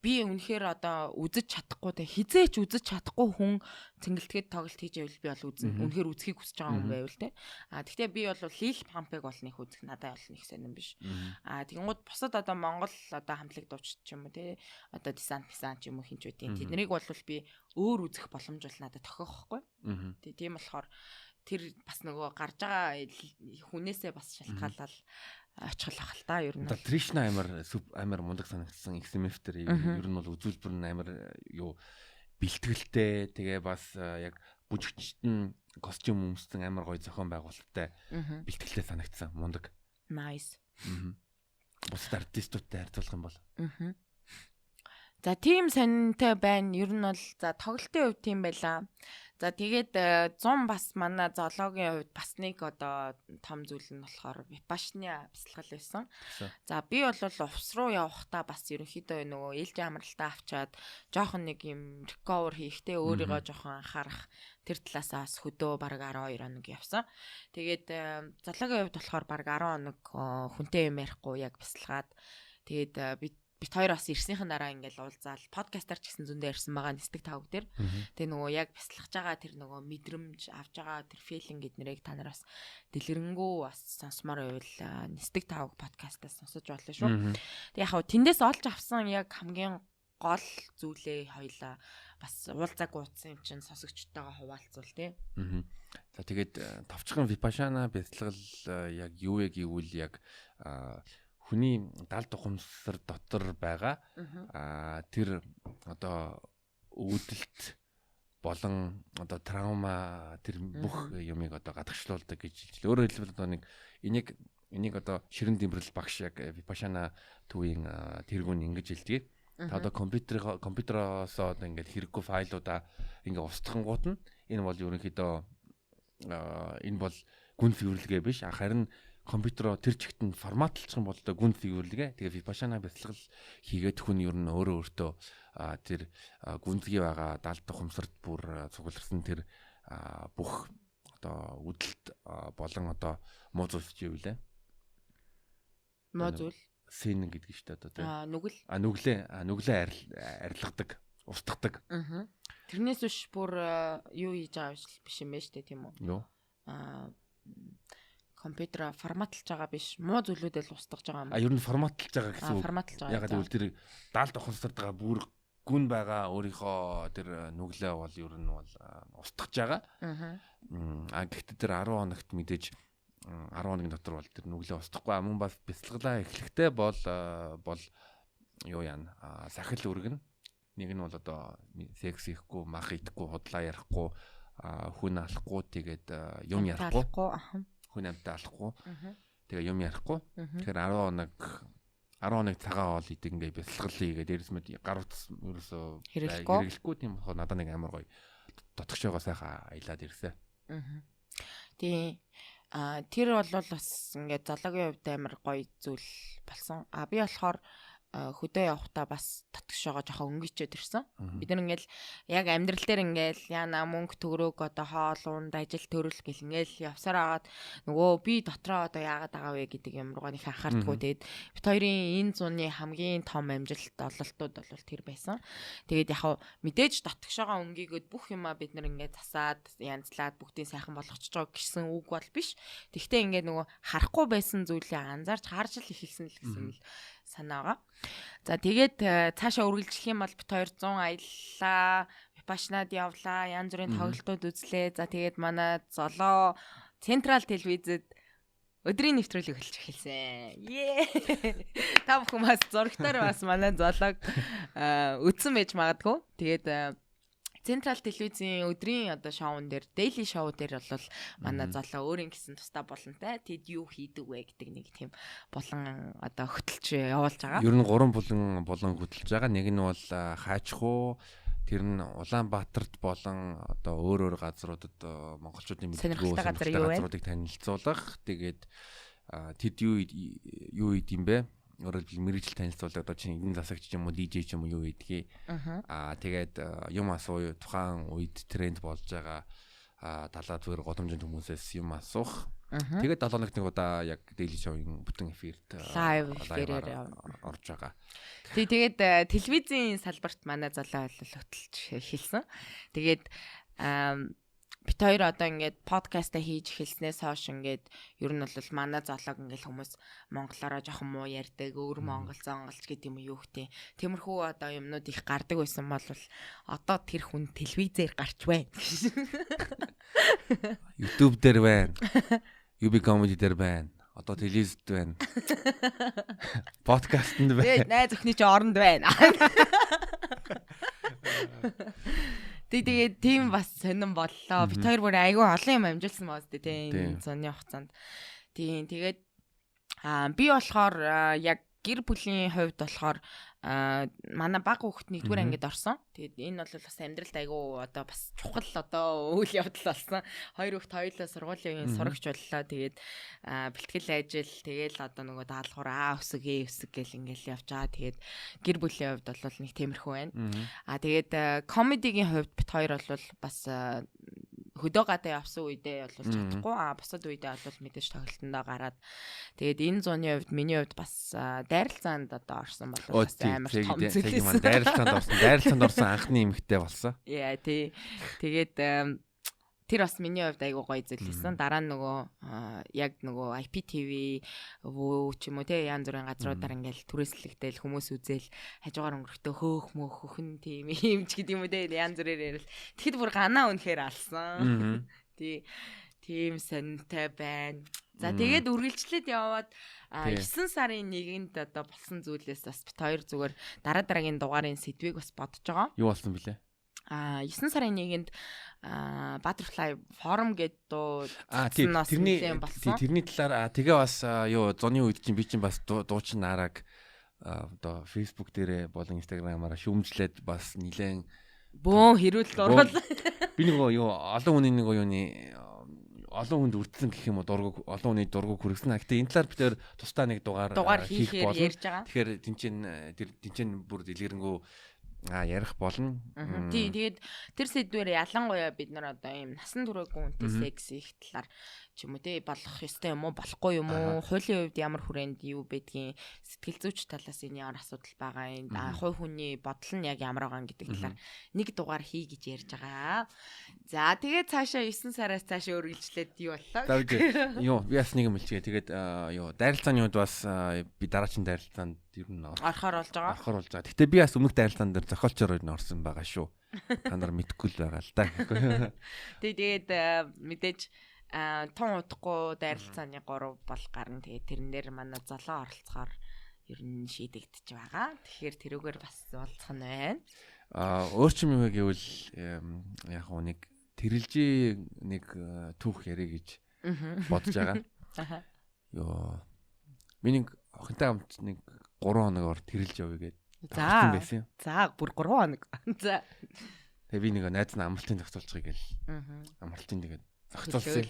би үнэхээр одоо үзэж чадахгүй те хизээч үзэж чадахгүй хүн цэнгэлдэхэд тоглолт хийж байвал би бол үнэхээр үзхийг хүсэж байгаа хүн байвал те. Тэгтээ би бол Lil Pump-ыг бол нэг үзэх надад бол нэг сонирн биш. Тэгэнгუთ бусад одоо Монгол одоо хамтлаг дуучид ч юм уу те одоо десант ч юм уу хинч үдийн тэднийг бол би өөр үзэх боломж бол надад тохиох байхгүй. Тийм болохоор тэр бас нөгөө гарч байгаа хүнээсээ бас шалтгаалал очихлах л та ер нь. Тришна амар мундаг санагдсан XMF дээр ер нь бол үзүүлбэр нь амар юу бэлтгэлтэй тэгээ бас яг бүжигчтэн костюм өмссөн амар гоё зохион байгуулалттай бэлтгэлтэй санагдсан мундаг. Nice. Бус артистуудтай харьцуулах юм бол. За тийм сонинтой байна. Ер нь бол за тоглолтын хувьд тийм байла. За тэгээд 100 бас манай зоологийн хувьд бас нэг одоо том зүйл нь болохоор Vipassana бясалгал байсан. За би бол увс руу явахдаа бас ерөнхийдөө нөгөө ээлжийн амралтаа авчаад жоохон нэг юм recover хийхдээ өөрийгөө жоохон анхаарах тэр талаасаа бас хөдөө бараг 12 хоног явсан. Тэгээд зоологийн хувьд болохоор бараг 10 хоног хүнтэй юм ярихгүй яг бясалгаад тэгээд бит хоёр бас ирснийхэн дараа ингээл уулзаал подкастаар ч гэсэн зөндөө ярьсан байгаа нисдэг тавг дээр. Тэгээ нөгөө яг бясалгаж байгаа тэр нөгөө мэдрэмж авж байгаа тэр филинг гэднэрийг та нар бас дэлгэрэнгүй бас сонсомоор байвал нисдэг тавг подкастаас сонсож болно шүү. Тэгээ яг тэндээс олж авсан яг хамгийн гол зүйлээ хоёлаа бас уулзаагүй утсан юм чинь сонсогчтойгоо хуваалцвал тий. За тэгээд товчхон Vipassana бясалгал яг юу вэ гэвэл яг хүний даалт ухамсар дотор байгаа тэр одоо өвдөлт болон одоо травма тэр бүх юмыг одоо гадагшлуулдаг гэж хэлж. Өөрөөр хэлбэл одоо энийг одоо ширэн дэмбэрэл багш яг Vipassana төвийн тэргүүн ингэж хэлдэг. Та одоо компьютероос одоо ингээд хэрэггүй файлуудаа ингээд устгангууд нь энэ бол ерөнхийдөө энэ бол гүн цэвэрлэгээ биш. Харин компьютероо тэр чигт нь форматлчих юм бол одоо гүн цэвэрлэгээ. Тэгээ Vipassana бясалгал хийгээд хүн ер нь өөртөө тэр гүнзгий байгаа даалт ухамсарт бүр цугларсан тэр бүх одоо үдэлт болон одоо муу зүйлс чи юу вэ? Муу зүйл син гэдэг шүү дээ одоо. Нүглээ арилгадаг, устгадаг. Тэрнээс биш бүр юу хийж байгаа биш юм байна шүү дээ тийм үү? Юу? Компьютер форматлж байгаа биш. Муу зүйлүүдэл устгаж байгаа юм. Ер нь форматлж байгаа гэсэн үг. Форматлж байгаа. Яг гэвэл тэр даалт ухамсарт байгаа бүр гүн байгаа өөрийнхөө тэр нүглээ бол ер нь бол устгаж байгаа. Гэхдээ тэр 10 хоногт мэдээж 10 хоногийн дотор бол тэр нүглээ устгахгүй. Мөн бас бясалгалаа эхлэхдээ бол юу яана сахил үргэн. Нэг нь бол одоо секс хийхгүй, мах идэхгүй, худлаа ярихгүй, хүн алахгүй, тэгээд юм ярихгүй. Хүн амтаа алахгүй. Тэгээ юм ярихгүй. Тэгэхээр 10 хоног цагаан хоол идэг ингээ бясалгал хийгээд дээрс мэд гар утас ерөөсөө хэрэглэхгүй тийм болохоор надад нэг амар гоё дотгошоогоо сайхан аялаад ирсэн. Тий. Тэр бол бас ингээд зоологийн хувьд амар гоё зүйл болсон. Би болохоор хөдөө явахдаа бас татгшоогоо жоохон өнгөчөөд ирсэн. Бид нар ингээл яг амьдрал дээр ингээл яна мөнгө төгрөг одоо хоол унд ажил төрөл гэл ингээл явсаар агаад нөгөө би дотроо одоо яагаад байгаа вэ гэдэг юм руугаа их анхаардгүй. Тэгээд бит хоёрын энэ зууны хамгийн том амжилт ололтууд бол тэр байсан. Тэгээд яг мэдээж татгшоогоо өнгийгөөд бүх юмаа бид нар ингээд засаад янзлаад бүгдийг сайхан болгочихж байгаа гэсэн үг бол биш. Тэгвэл ингээд нөгөө харахгүй байсан зүйлээ анзаарч харж л эхэлсэн л гэсэн л санаагаа. За тэгээд цаашаа үргэлжлэх юм бол бит 200 аяллаа, Випашнад явлаа, янз бүрийн тоглолтууд үзлээ. За тэгээд манай золоо Централ телевизэд өдрийн нэвтрүүлэг эхэлж эхэлсэн. Та бүхэн бас зурагтаар бас манай золоог үзсэн байж магадгүй. Тэгээд Централ телевизийн өдрийн одоо шоун дээр, daily show дээр бол манай золоо өөрийн гэсэн тусдаа болонтай. Тэд юу хийдэг вэ гэдэг нэг тийм болон одоо хөтөлж явуулж байгаа. Ер нь 3 болон хөтөлж байгаа. Нэг нь бол Хаачхуу, тэр нь Улаанбаатарт болон одоо өөр газруудад монголчуудын мэддэг газруудыг танилцуулах. Тэгээд тэд юу хийдэм бэ? Өөрөөр мэрэгжил танилцуулга одоо чинь эдийн засагч юм уу DJ ч юм уу юу гэдгийг тэгээд юм асуу тухайн үед тренд болж байгаа талаа зүгээр годомжинд хүмүүсээс юм асуух. Тэгээд 7 хоногт нэг удаа яг daily show-ын бүтэн эфирт лайвээр орж байгаа. Тэгээд телевизийн салбарт манай залуу бол хөтөлж эхэлсэн. Тэгээд бит хоёр одоо ингээд подкаста хийж эхэлснээс хойш ингээд ер нь бол манай зоолог ингээд хүмүүс монголоор жоохон муу ярьдаг, өөр монгол зонголч гэдэг юм юу хтээ. Тиймэрхүү одоо юмнууд их гардаг байсан бол одоо тэр хүн телевизээр гарч байна. YouTube дээр байна. UB comedy дээр байна. Одоо телевизд байна. Подкастт байна. Найз өхний чи оронд байна. Тэгээд тийм бас сонирн боллоо. Бид хоёр бүр айгүй олон юм амжилсан бааз тээ энэ зуны хугацаанд. Тийм тэгээд би болохоор яг гэр бүлийн хувьд болохоор манай баг хүүхэд нэгдүгээр ангид орсон. Тэгээд энэ бол бас амьдралд айгүй одоо бас чухал одоо үйл явдал болсон. Хоёр хүүхэд хоёулаа сургуулийн сурагч боллоо. Тэгээд бэлтгэл ажил тэгээл одоо нөгөө даалгавар өсөг гэл ингээл явж байгаа. Тэгээд гэр бүлийн хувьд бол нэг тиймэрхүү байна. Тэгээд комедигийн хувьд бит хоёр бол бас хөдөө гадаа явсан үедээ бол чадахгүй бусад үедээ бол мэдээж тоглолтондоо гараад тэгээд энэ зууны хувьд миний хувьд бас дайралцаанд одоо орсон бол бас амар том зүйлээс дайралцаанд орсон анхны эмэгтэй болсон. Яа тий. Тэгээд тэр бас миний хувьд айгуу гоё зүйл байсан. Дараа нь нөгөө яг нөгөө IPTV өвөө ч юм уу те янз бүрийн газруудаар ингээл түрээслэгдээл хүмүүс үзэл хажуугаар өнгөрөхдөө хөөх мөхөн тийм юм ч гэдэг юм уу те янз бүрээр ярил. Тэгэхэд бүр ганаа үнэхээр алсан. Тийм сониртай байна. За тэгээд үргэлжлээд яваад 9 сарын 1-нд одоо болсон зүйлээс бас бит хоёр зүгээр дараагийн дугаарын сэдвийг бас бодож байгаа. Юу болсон бэлээ? 9 сарын 1-нд Butterfly Forum гэдэг тэрний талаар тэгээ бас зуны үед чинь би чинь бас дуучин нараг одоо Facebook дээрээ болон Instagram-аараа шүүмжлээд бас нилээн бөөн хэрүүлэлт оруулаа. Би олон хүнд үрдсэн гэх юм уу олон хүний дургу хүргэсэн. Гэхдээ энэ талаар бид тусдаа нэг дугаар хийх болно. Тэгэхээр тэнцэн бүр дэлгэрэнгүй ярих болно. Тийм тэгээд тэр сэдвээр ялангуяа бид нар одоо ийм насан туршаагүй үнтэй секс их талаар ч юм уу те болох ёстой юм уу болохгүй юм уу хуулийн хувьд ямар хүрээнд юу байдгийг сэтгэл зүйч талаас энэ ямар асуудал байгаа юм хувь хүний бодол нь яг ямар байгаа гэдэг талаар нэг дугаар хий гэж ярьж байгаа. За тэгээд цаашаа 9 сараас цаашаа үргэлжлээд юу боллоо? Би бас нэг юм хэлчихье. Тэгээд дайралцааны үед бас би дараагийн дайралцаанд ер нь орохоор болж байгаа. Гэтэ би бас өмнөх дайралцаан дээр зохиолчоор орсон байгаа шүү. Та нар мэдэхгүй л байгаа л да. Тэгээд мэдээж тун удахгүй дайралцааны 3 бол гарна. Тэгээд тэрнээр манай золоо оролцохоор ер нь шийдэгдэж байгаа. Тэгэхээр тэрүүгээр бас уулзах нь байна. Өөрчим юм гэвэл яг нэг тэрэлжи нэг түүх ярих гэж бодож байгаа. Би нэг охинтой хамт нэг 3 хоногор тэрэлж явъя гэдэг. За бүр 3 хоног. За. Тэгээ би нэг найз нь амралтын зохицуулчихъя гэл. Амралтын тэгээд зохицуулсан.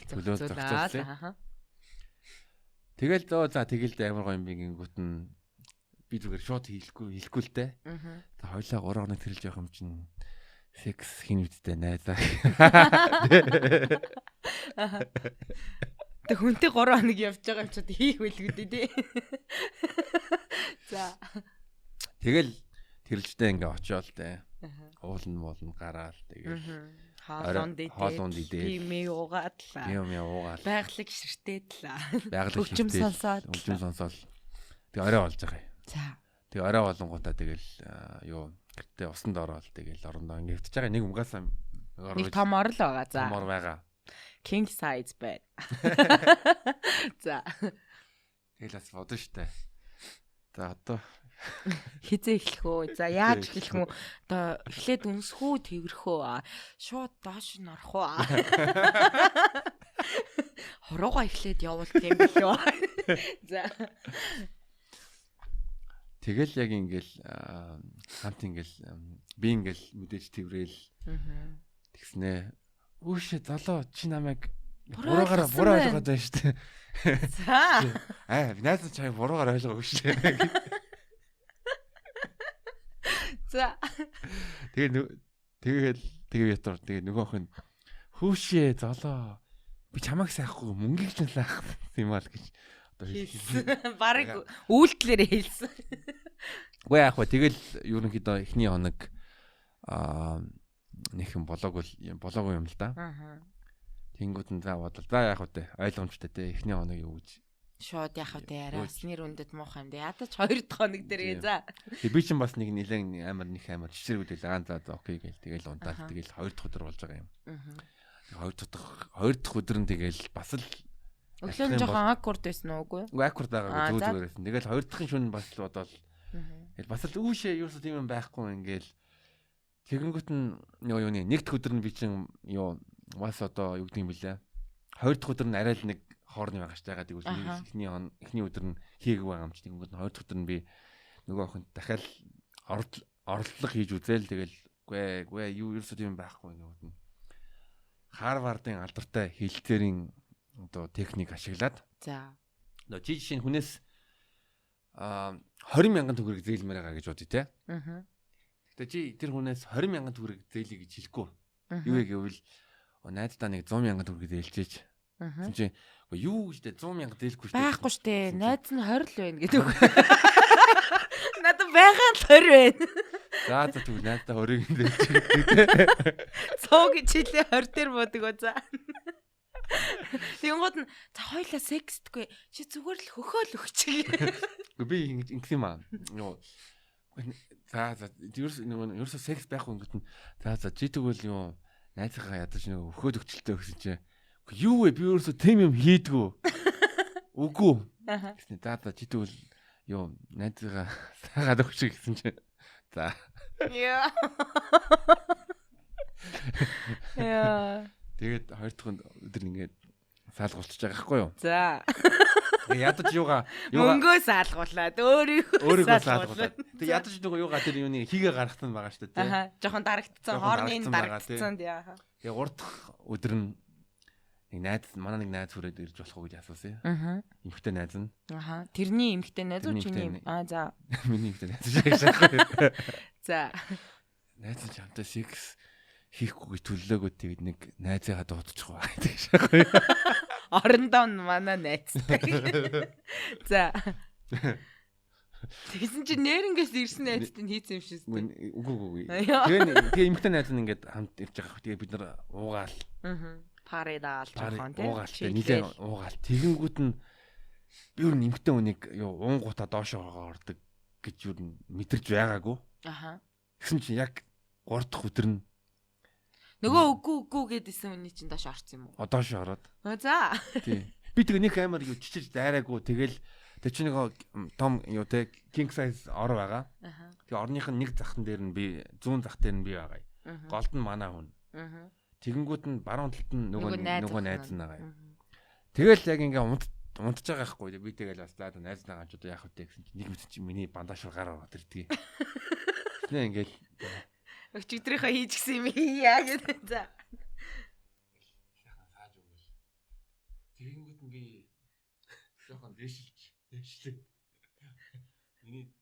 Тэгэл тэгэл амар гоё юм би гингүүт нь би зүгээр шууд хэлэхгүй л дээ. Тэгээ хоёлаа 3 хоног тэрэлж явах юм чинь секс хин үсттэй найзаа. Тэг хүнтэй 3 хоног явж байгаа юм чад хийх байлгүй дээ. За. Тэгэл тэрэлжтэй ингээ очиол дээ. Уулна гараал тэгэл. Хоолунд идээ. Би уугадлаа. Би уугаал. Байгалыг ширтээдлээ. Байгалыг ширтээд. Хөгжим сонсоод. Тэг орой болж байгаа юм. За. Тэг орой болонгуудаа тэгэл гэртээ усанд ороод тэгэл орондоо ингээ хөвтөж байгаа нэг угаасаа нэг том орол байгаа. За. Том ор байгаа. King size bed. За. Тэгэл бас бодно штэ. За одоо хизээ эхлэх үү? За яаж эхлэх юм? Одоо эхлээд үнсхүү тэрхүү шууд доош нь орох уу? Хороогаа эхлээд явуулт юм билүү? За. Тэгэл яг ингээл хамт ингээл би ингээл мэдээж тэрвэл тэгснэ. Үүшээ залуу чи намайг буруугаар ойлгоод байна штэ. За. Найз чай буруугаар ойлгоогүй штэ. За. Тэгээ ятар тэгээ нөгөөх нь хүүшээ залуу би чамайг сайхгүй мөнгийг ч лаах юм аа л гэж одоо хэлсэн. Бараг үйлдэлээр хэлсэн. Уу яах вэ тэгэл ерөнхийдөө эхний хоног нэхэн болоогүй юм л да. Тэнгүүд нь за бодлоо. За яах вэ ойлгомжтой те эхний хоног юу гэж шууд яах вэ арай бас нэр үндэд муухай юм дээ. Ядаж 2 дахь хоног дээр за. Тэг би чинь бас нэг нэлээд амар чичрэгүүдэл за окей гээл тэгэл унтаал тэгэл 2 дахь өдөр болж байгаа юм. 2 дахь өдөр нь тэгэл бас л өглөө нь жоохон аккорд байсан уугүй. Үгүй аккорд байгаа зүгээр байсан. Тэгэл 2 дахь шөнө бас л бодоол. Бас л үүшээ юусо тийм юм байхгүй ингээл тэгэнгүүт нь юуны 1 дахь өдөр нь би чинь бас одоо юу гэдэг юм бэлээ. 2 дахь өдөр нь арай л нэг хоорны байгаа штайгаа тэгвэл эхний өдөр нь хийгээгүй байгаа юм чи тэгэнгүүт нь 2 дахь өдөр нь би нөгөө охинд дахиад орлого хийж үзээл тэгэл үгүй юу ерөөсөө тийм байхгүй нөгөөд нь Харвардын алдартай хэлцээрийн одоо техник ашиглаад за нөгөө чи жишээ нь хүнээс 20,000 төгрөг зээлмээр байгаа гэж бодъё те. Гэтэ чи тэр хүнээс 20,000 төгрөг зээлье гэж хэлэхгүй. Юу вэ гэвэл найздаа нэг 100,000 төгрөг зээлчээж. Чи юу гэжтэй 100,000 зээлэхгүй шүү дээ. Байхгүй шүү дээ. Найз нь 20 л байна гэдэг үг. Надад байгаа л 20 байна. За тэгвэл найздаа 20-ыг зээлчих. 100 гэж хэлээ 20 дээр буудаг за. Тэнгууд нь за хоёлаа секстгүй чи зүгээр л хөхөөл өгчих. Би ингэх юм аа. За ерөөсөө секс байхгүй ингэт нь за чи тэгвэл юу найзгаа ядаж нэг хөхөөд өгчлөлтөө гэсэн чи юу вэ би ерөөсөө тэм юм хийдгүү. Үгүй. Гэсэн за чи тэгвэл юу найзгаа саагаад өгчих гэсэн чи за. Яа. Тэгээд 2 дахь өдөр ингээд саалгуулчих байгаа байхгүй юу? За. Ядаж юугаа мөнгөө саалгуулад өөрийгөө саалгуулад. Тэг ядаж нөгөө юугаа тэр юуны хийгээ гаргахтан байгаа шүү дээ. Аа. Жохон дарагдсан, хоорны дарагдсан тий. Тэгээ 3 дахь өдөр нь манай нэг найз хүрээд ирж болох уу гэж асуусан. Эмхтэй найз нь. Тэрний эмхтэй найз уу чиний? За. Миний эмхтэй найз шээ. За. Найз нь хамтаа секс хийхгүй гэж төллөөгөө тэгээд нэг найзыгаа дуудчихгүй байдаг шээ. Орондоо манай найзтай. За. Тэгсэн чи нэрнгээс ирсэн найзтай хийсэн юм шиг үгүй. Үгүй. Тэгээ эмхтэй найз нь ингээд хамт ирж байгаа. Тэгээ бид нар уугаал. Паредаал жоохон тийм. Уугаал. Нилээ уугаал. Тэгэнгүүт нь би өөр эмхтэй хүнийг уунгуудаа доошоо ордог гэж юу мэдэрч байгаагүй. Тэгсэн чи яг 3 дахь өдөр нь нөгөө үгүй гэдээсэн үний чинь доош орсон юм уу? Доош ороод. За. Тий. Би тэгээ нэг амар юу чичиж дайраагүй тэгэл тэр чинь нэг том юу те king size ор байгаа. Тэгээ орных нь нэг захтан дээр нь би зүүн зах дээр нь би байгаа. Голд нь манай хүн. Тэгэнгүүт нь баруун талд нь нөгөө найз нь байгаа. Тэгэл яг ингээ унтж байгаа байхгүй би тэгэл бас заа найз нагаачууд яах вэ гэсэн чинь нэг мэт чи миний бандаж руу гараад ирдгийг. Нэ ингээл өчигдрийнхаа хийж гисэн юм яа гэдэг. За. Хааж өгвөл. Тэгэнгүүт нь би жоохон дэвшлээ. Миний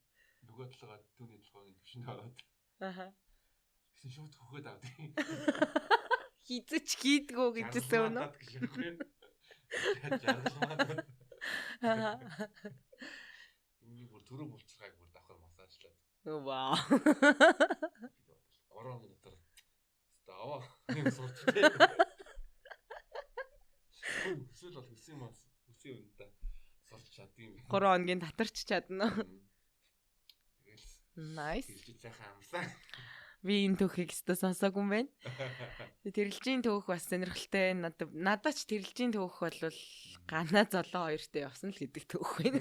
толгойдлогоо түүний толгойн төвшөнд ороод. Аха. Гэсэн шууд хөхөд авдаг. Хизэж хийдгүү гэжсэн үнэ. Аа. Миний бүр төрөө булчирхайг бүр давхар массажлаад. Вау. Орон дотор става юм сурчтэй. Эсвэл бол үсэн мас үсэн үнэтэй сурч чаддсан юм. 3 хоногийн татарч чадна. Тэгэл Nice. хэлж цайхан амсаа. Би энэ түүхийг өстө сонсоогүй юм байна. Тэрэлжийн түүх бас сонирхолтой. Надад ч тэрэлжийн түүх бол ганаа золоо хоёртой явсан л гэдэг түүх байна.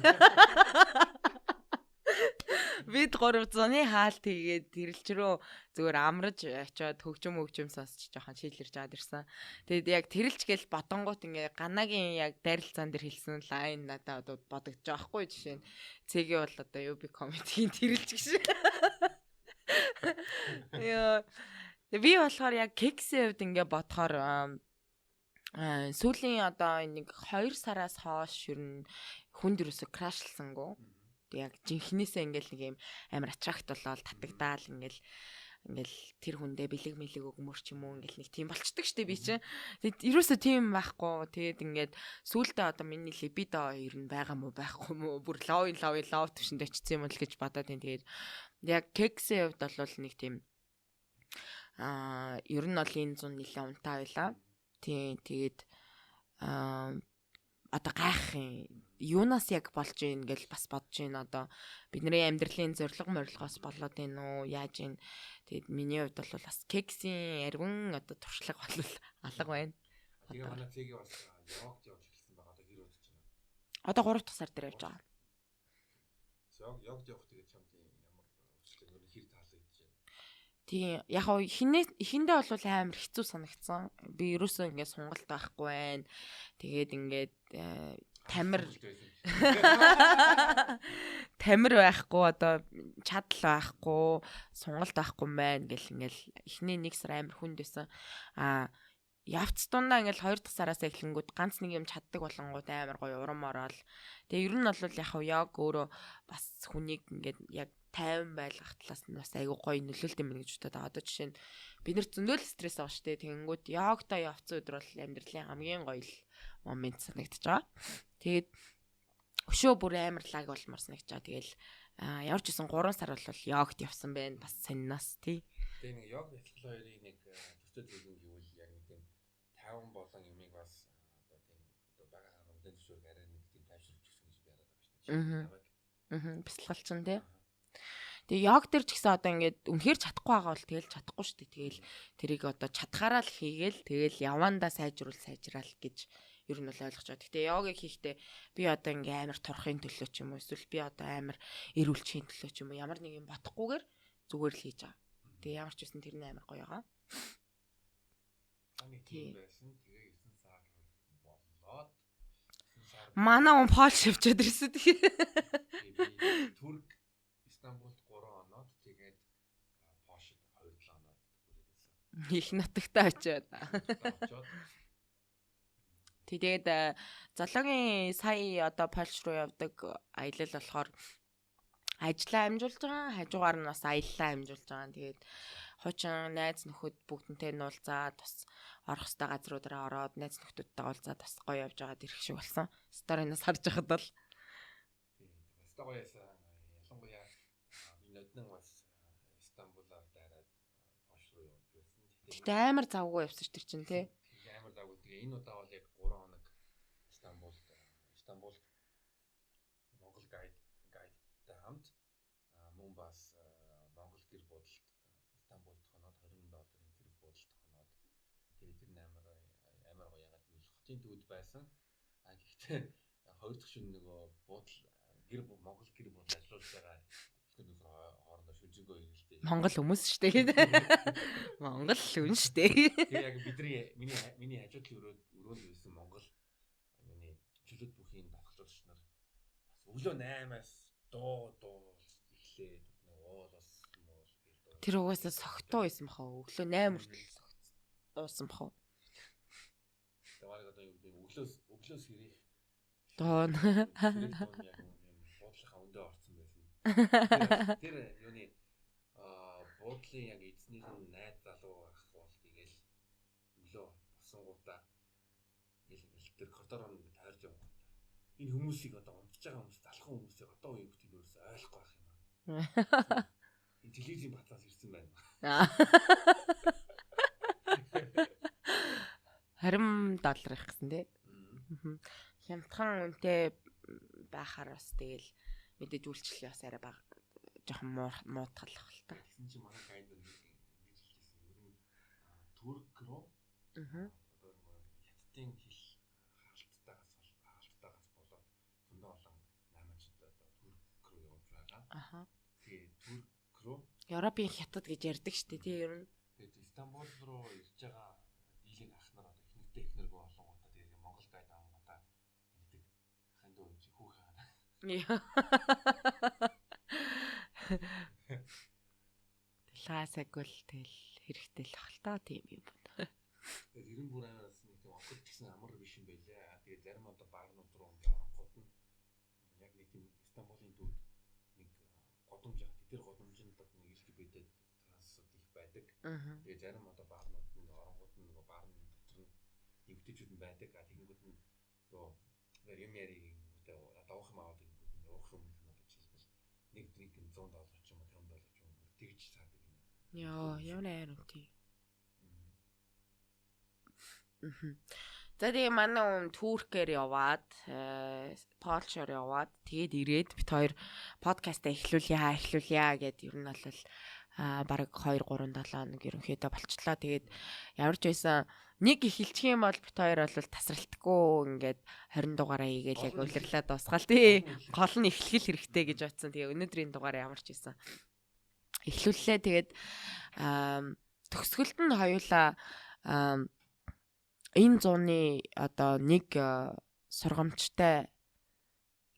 Бид 300-ны хаалт хийгээд тэрэлж рүү зүгээр амраж очиод хөгжим сонсч жоохон шийдлэрж аваад ирсэн. Тэгэд яг тэрэлж гэл бодонгууд ингээ ганагийн яг дайралцаан дээр хэлсэн лайн надад одоо бодогдож байгаа хгүй жишээ нь. Цэгийн бол одоо UB comedy-ийн тэрэлж гэж. Яа. Би болохоор яг кексийн хувьд ингээ бодохоор сүүлийн одоо нэг 2 сараас хойш ер нь хүнд юусо крашлсангүй. Яг жинхнээсээ ингээл нэг юм амар атракт болоод татагдаал ингээл тэр хүндээ бэлэг мэлэг өгмөр ч юм уу ингээл нэг тийм болчдөг штеп би чинь. Тэгэд ерөөсөө тийм байхгүй. Тэгээд ингээд сүүлдээ одоо миний либидо ер нь байгаа мó байхгүй мó бүр лов төвшөнд очсон юм л гэж бодоод байна. Тэгээд яг кексийн хувьд бол нэг тийм ер нь бол энэ зүүн нэлээд унтаа байла. Тийм тэгээд одоо гайх юунаас яг болж ийн гэж бас бодож байна. Одоо бидний амьдралын зорилго морилгоос болоод байна уу? Яаж ийн? Тэгээд миний хувьд бол бас кексийн арвин одоо туршлага бол алга байна. Тэгээ манай цэгийн бас явж эхэлсэн байгаа. Одоо хэр удаж байна? Одоо 3 дахь сар дээр явж байгаа. Явж явах тэгээд чамд ямар өчлөө нөр хэр таалагдж байна? Тийм яг хоо ихэндээ бол амар хэцүү санагдсан. Би ерөөсөө ингээд сонголт байхгүй байна. Тэгээд ингээд тамир байхгүй одоо чадал байхгүй сонголт байхгүй байна гэл ингээл эхний 1 сар амар хүнд байсан. Явц дундаа ингээл 2 дахь сараас эхлэнгүүд ганц нэг юм чаддаг болонгууд амар гоё урам ороод. Тэгээ ер нь бол яг өөрөө бас хүнийг ингээд яг тайван байлгах талаас нь бас айгүй гоё нөлөөлт юм гэж бодоод байгаа. Одоо жишээ нь бид нар зөндөл стресс байгаа шүү дээ. Тэгэнгүүт явтаа явцсан өдөр бол амьдралын хамгийн гоё момент санагдаж байгаа. Тэгээд өшөө бүр амар лаг болмор санагдаж байгаа. Тэгэл ямар ч гэсэн 3 сар бол йогт явсан байна. Бас саннаас тий. Тэгээ нэг йог бяцлал хоёрын нэг төстэй зүйлэн гэвэл яг нэг тийм 50 болон юмыг бас одоо тийм одоо бага гараа үлэн зөвшөөрөх арай нэг тийм тайвшруулж өгсөн гэж би хараад байгаа шүү дээ. Бяцлагалчин тий. Тэгээ яг дээр ч гэсэн одоо ингээд үнэхээр чадахгүй байгаа бол тэгэл чадахгүй шүү дээ. Тэгэл тэрийг одоо чадхаараа л хийгээл тэгэл явандаа сайжраал гэж ер нь бол ойлгож байгаа. Гэтэ йогыг хийхдээ би одоо ингээ амар турахын төлөө ч юм уу эсвэл би одоо амар эрүүлчийн төлөө ч юм уу ямар нэг юм бодохгүйгээр зүгээр л хийж байгаа. Тэгээ ямар ч үсэн тэр нь амар гоё байгаа. Тийм байсан. Тэгээ 9 сар болоод манай он Польш явчихад ирсэн. Турк Истанбулд 3 оноод тэгээд Польшид 2-7 оноод хүрээд ирсэн. Их нутагтаа очиод. Тэгээд залуугийн сая одоо Польш руу явдаг аялал болохоор ажлаа амжуулж байгаа. Хажуугаар нь бас аяллаа амжуулж байгаа. Тэгээд хуучин найз нөхөд бүгднтэй нуулзаад бас орох хэвээр газруудаараа ороод найз нөхдүүдтэйгээ уулзаад бас гоё явж байгаад ирэх шиг болсон. Сториноос харж байхад бол тийм бас гоёсан. Ялангуяа миний ноднон бас Истанбулаар дайраад Польш руу явж байсан. Тэгтээ амар завгүй явсан ш тэр чинь тий. Амар завгүй. Тэгээ энэ удаа бол яг 3 хоног Истанбулд Монгол гайдтай хамт мөн бас Монгол гэр буудалд Истанбулд хоноод $20,000 гэр буудалд хоноод тэгээд тэр амар гоё ягаад гэвэл хотын төвд байсан. Гэхдээ 2 дахь шөнө нөгөө буудал Монгол гэр буудал ажиллуулж байгаа ихнэр хоорондоо шүнжэнгөө ирэлтэй. Монгол хүмүүс шүү дээ. Монгол хүн шүү дээ. Тэгээ яг миний хажуудлын өрөөнд байсан Монгол миний чөлөөт бүхийн давхцуулагч нар бас өглөө 8-аас дуу эхлээд нэг уулаас муу гээл. Тэр угаасаа согтуу байсан баха. Өглөө 8 хүртэл дуусан баха. Таварга одоо юу гэдэг өглөөс хэрэг доон. Буудлынхаа өндөө орсон байсан. Тэр юуны буудлын яг эзнийх нь найз залуу ах бол тэгэл өглөө босонгуудаа ингээл тэр коридороор ингээд тойрж яваа. Энэ хүмүүсийг одоо унтж байгаа хүмүүс залхан хүмүүсийг одоо үеийн бүтээл ерөөсөй ойлгохгүй байх юм аа. Энэ телевизийн батлаас ирсэн байна. $20 их гэсэн тий. Хямдхан үнэтэй байхаар бас тэгэл мэдээж үйлчлэл бас арай бага жоохон муутгалах л та. Тэгсэн чинь манай гайд ингэж хэлсэн. Ер нь Турк руу одоо хятадын хэл хаалттаагаас болоод зөндөө олон намайчд одоо Турк руу явж байгаа. Тэгээ Турк руу Европын хятад гэж ярьдаг шүү дээ тий ер нь. Тэгээд Истанбул руу ирж байгаа дийлэн ах нар одоо эхнэртэй эхнэргүй болонгуудаа тэгээд Монгол гайд авангуудаа ингэдэг ахын дүү чи хүүхэн хаа. Лаасаггүй л тэгэл хэрэгтэй л ах л та тийм юм. Тэгээд 90 бүр араас нэг тийм оккурт гэсэн амар биш юм байлаа. Тэгээд зарим одоо баарнууд руу оронгууд нь яг нэг тийм Истанбулын дүүд нэг годомж яг тэр годомжинд нэг LGBT трансууд их байдаг. Тэгээд зарим одоо баарнууд нь оронгууд нь нөгөө баарн дотор нь эмгтээчүүд нь байдаг. Тэгэнгүүт нь нөгөө юм яриг ингээд давах юм аваад ингээд уух юм одоо жишээлбэл нэг дринк нь $100 ч юм уу $50 ч юм уу тэгж саадаг юм. Яа, явна тий. За тэгээ манай хүн Туркээр яваад, Польшоор яваад, тэгээд ирээд бит хоёр подкастаа эхлүүлье гэд ер нь бол бараг 2-3-7 хоног ерөнхийдөө болчлоо. Тэгээд ямар ч байсан нэг эхэлчих юм бол бит хоёр бол тасралтгүй ингээд 20 дугаараа хийгээл яг улирлаа дуусгаал тий. Гол нь эхлэх хэрэгтэй гэж бодсон. Тэгээ өнөөдрийн дугаар ямар ч байсан эхлүүллээ. Тэгээд төгсгөлд нь хоёулаа энэ зууны одоо нэг сургамжтай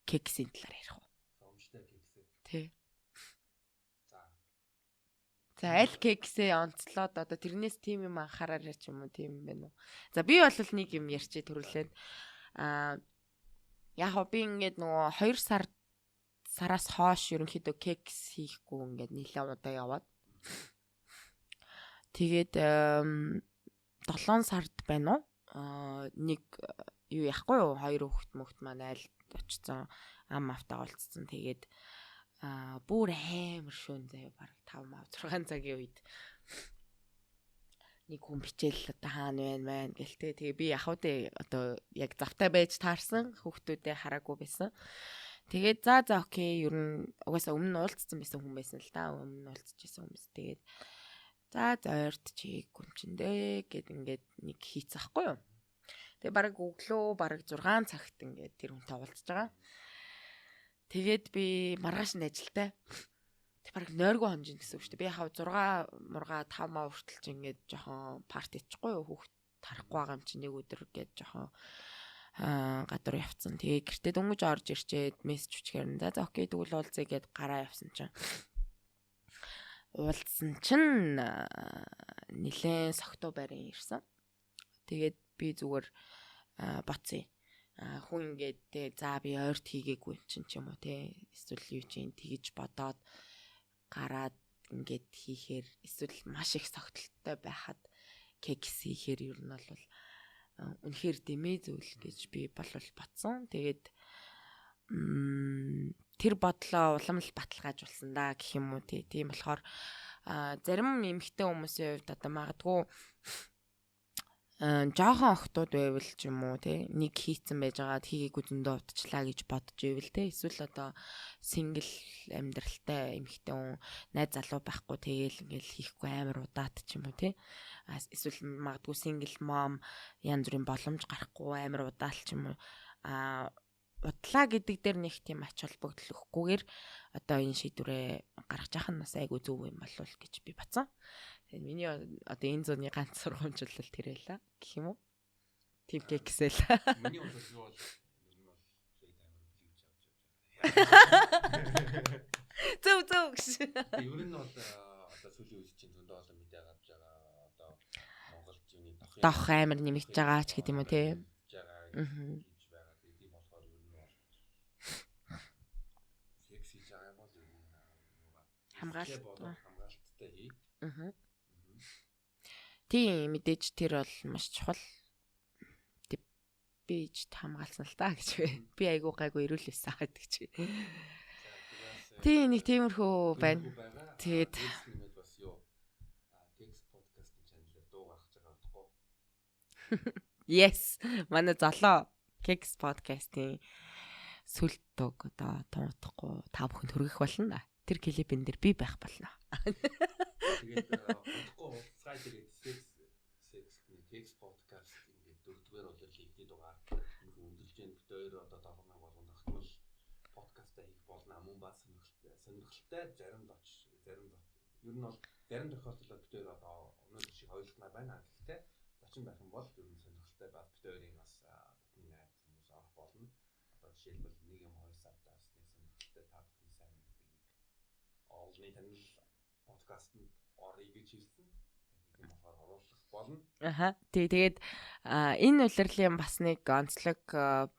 кексийн талаар ярих уу? Сургамжтай кексээ. Тий. За аль кексээ онцлоод одоо тэрнээс тийм юм анхаараарай ч юм уу тийм юм байна уу? За би бол нэг юм ярьчээ төрүүлээд яг би ингээд нөгөө 2 сараас хойш ерөнхийдөө кекс хийхгүй ингээд нэлээд удаа яваад тэгээд 7 сард байна уу? Нэг юу яахгүй юу? 2 хүүхэд маань айлд очсон. Ам автаа олцсон. Тэгээд бүр амар шүүн заяа баг 5-6 цагийн үед нэг хүн бичээл одоо хаана байна гэлтэй. Тэгээ би яг одоо яг завтай байж таарсан. Хүүхдүүдээ хараагүй байсан. Тэгээд за окей ер нь угаасаа өмнө уулзсан байсан хүн байсан л да. Өмнө уулзчихсан хүмүүс. Тэгээд за ойрт чи гүнчэндээ гэд ингээд нэг хийцэхгүй юу. Тэгээ бараг өглөө бараг 6 цагт ингээд тэр хүнтэй уулзж байгаа. Тэгээд би маргаашнд ажилтай. Тэг бараг нойргүй хонжин гэсэн үг шүү дээ. Би яг 6 мурга 5 маа хүртэл чи ингээд жоохон парти хийчихгүй юу. Хүүхд тарахгүй байгаа юм чи нэг өдөр гээд жоохон гадар явцсан. Тэгээ гэртээ дөнгөж орж ирчээд мессеж үчгээр за окей тэгвэл уулзъя гэд гараа явсан чинь уулзсан чинь нилээн согтуу байран ирсэн. Тэгээд би зүгээр боцсон. Хүн ингээд за би ойрт хийгээгүй юм ч юм уу те. Эсвэл юу чинь тэгж бодоод гараад ингээд хийхээр эсвэл маш их согтолттой байхад кекс хийхээр ер нь бол үнэхээр дэмээ зүйл гэж би болов бодсон. Тэгээд тэр бодлоо улам л баталгаажуулсан да гэх юм уу тийм болохоор зарим эмэгтэй хүмүүсийн хувьд одоо магадгүй жоохон охтууд байвал ч юм уу нэг хийцэн байж байгаад хийгээгүй зөндөө утчлаа гэж бодож байвал эсвэл одоо сингл амьдралтай эмэгтэй хүн найз залуу байхгүй тэгээл ингээл хийхгүй амар удаад ч юм уу эсвэл магадгүй сингл мом янз бүрийн боломж гарахгүй амар удаал ч юм уу удлаа гэдэг дээр нэг тийм ач холбогдол өгөхгүйгээр одоо энэ шийдвэрээ гаргаж яхах нь бас айгүй зөв юм болов гэж би бодсон. Тэгээд миний одоо энэ зууны ганц сургамж бол тэр байла гэх юм уу? Тим кексэл. Миний бол юу бол ер нь бол зөв гэж. Ер нь бол одоо сүүлийн үед чинь зөндөө олон мэдээ гарч байгаа. Одоо Монголд юуны дох амар нэмэгдэж байгаа ч гэдэг юм уу те. байгаа бол юу хамгаалттай хий. Тийм мэдээж тэр бол маш чухал. Би ч хамгаалсан л та гэж бай. Би айгуу гайгүй ирүүл байсан гэдэг чи. Тийм нэг тиймэрхүү байна. Тэгээд нэмээд бас юу Geeks podcast-ын channel-ээр дуу гаргаж байгаа утгагүй. Yes, манай золоо Geeks podcast-ийн сүлт дог одоо томтохгүй та бүхэнд хүргэх болно. Тэр клипэн дээр би байх болно. Тэгээд утгагүй уцгай тэгээд sex Geeks podcast ингээд дөрөвдүгээр бол хийгдээд байгаа. Өндөрлж जैन бит хоёр одоо 7 болгоно ахтмал подкастаа хийх болно. Мөн бас сонирхолтой зарим ер нь бол зарим тохиолдолд бит хоёр одоо өнөөдөр шиг хоёултнаа байна. Гэхдээ зочин байх юм бол ер нь сонирхолтой бас бит хоёрын бас дотны найз хүмүүс авах болно. Одоо жишээлбэл 1-2 сартаас нэг сонирхолтой та бүхний сайн мэддэг нэг олны танил подкастт орё гэж хэлсэн. Тийм болохоор оруулах болно. Тэгээд энэ улирлын бас нэг онцлог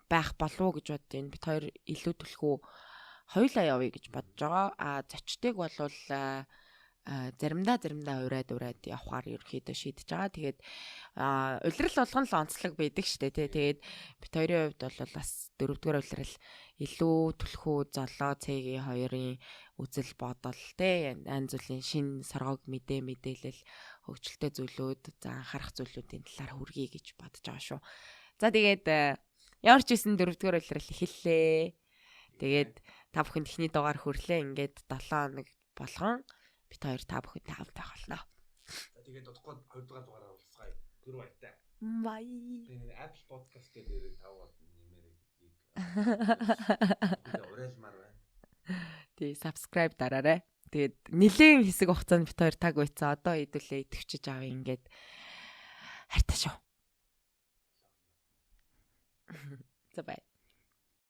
байх болов уу гэж боддیں۔ Бид хоёр илүү түлхүү хоёулаа явъя гэж бодож байгаа. Зочдыг болвол заримдаа ураад явахаар ерөөхдөө шийдэж байгаа. Тэгээд улирал болгон л онцлог байдаг шүү дээ. Тэгээд бид хоёрын хувьд бол бас 4-р улирал илүү түлхүү золоо цэгийн хоёрын үзэл бодол янз бүрийн шин соргог мэдээлэл хөгжилтэй зүйлүүд анхаарах зүйлүүдийн талаар хүргэе гэж бодож байгаа шүү. За тэгээд ямар ч байсан 4-р улирал эхэллээ. Тэгээд та бүхэнд ихний дугаар хүрлээ. Ингээд 7 хоног болгон бид хоёр та бүхэнд хамтаа болно. За тэгээд удахгүй 2 дугаар дугаараа уулзъя. Гүр баяртай. Бай. Тэгээд Apple Podcast гэдэг 5 гол нэмэрээ гэдгийг уриалмаар байна. Тэгээ subscribe дараарай. Тэгээд нэлээд хэсэг хугацаанд бид хоёр таг байцсан. Одоо хэдүүлээ идэвчиж авъя ингээд хайртай шүү. За бай.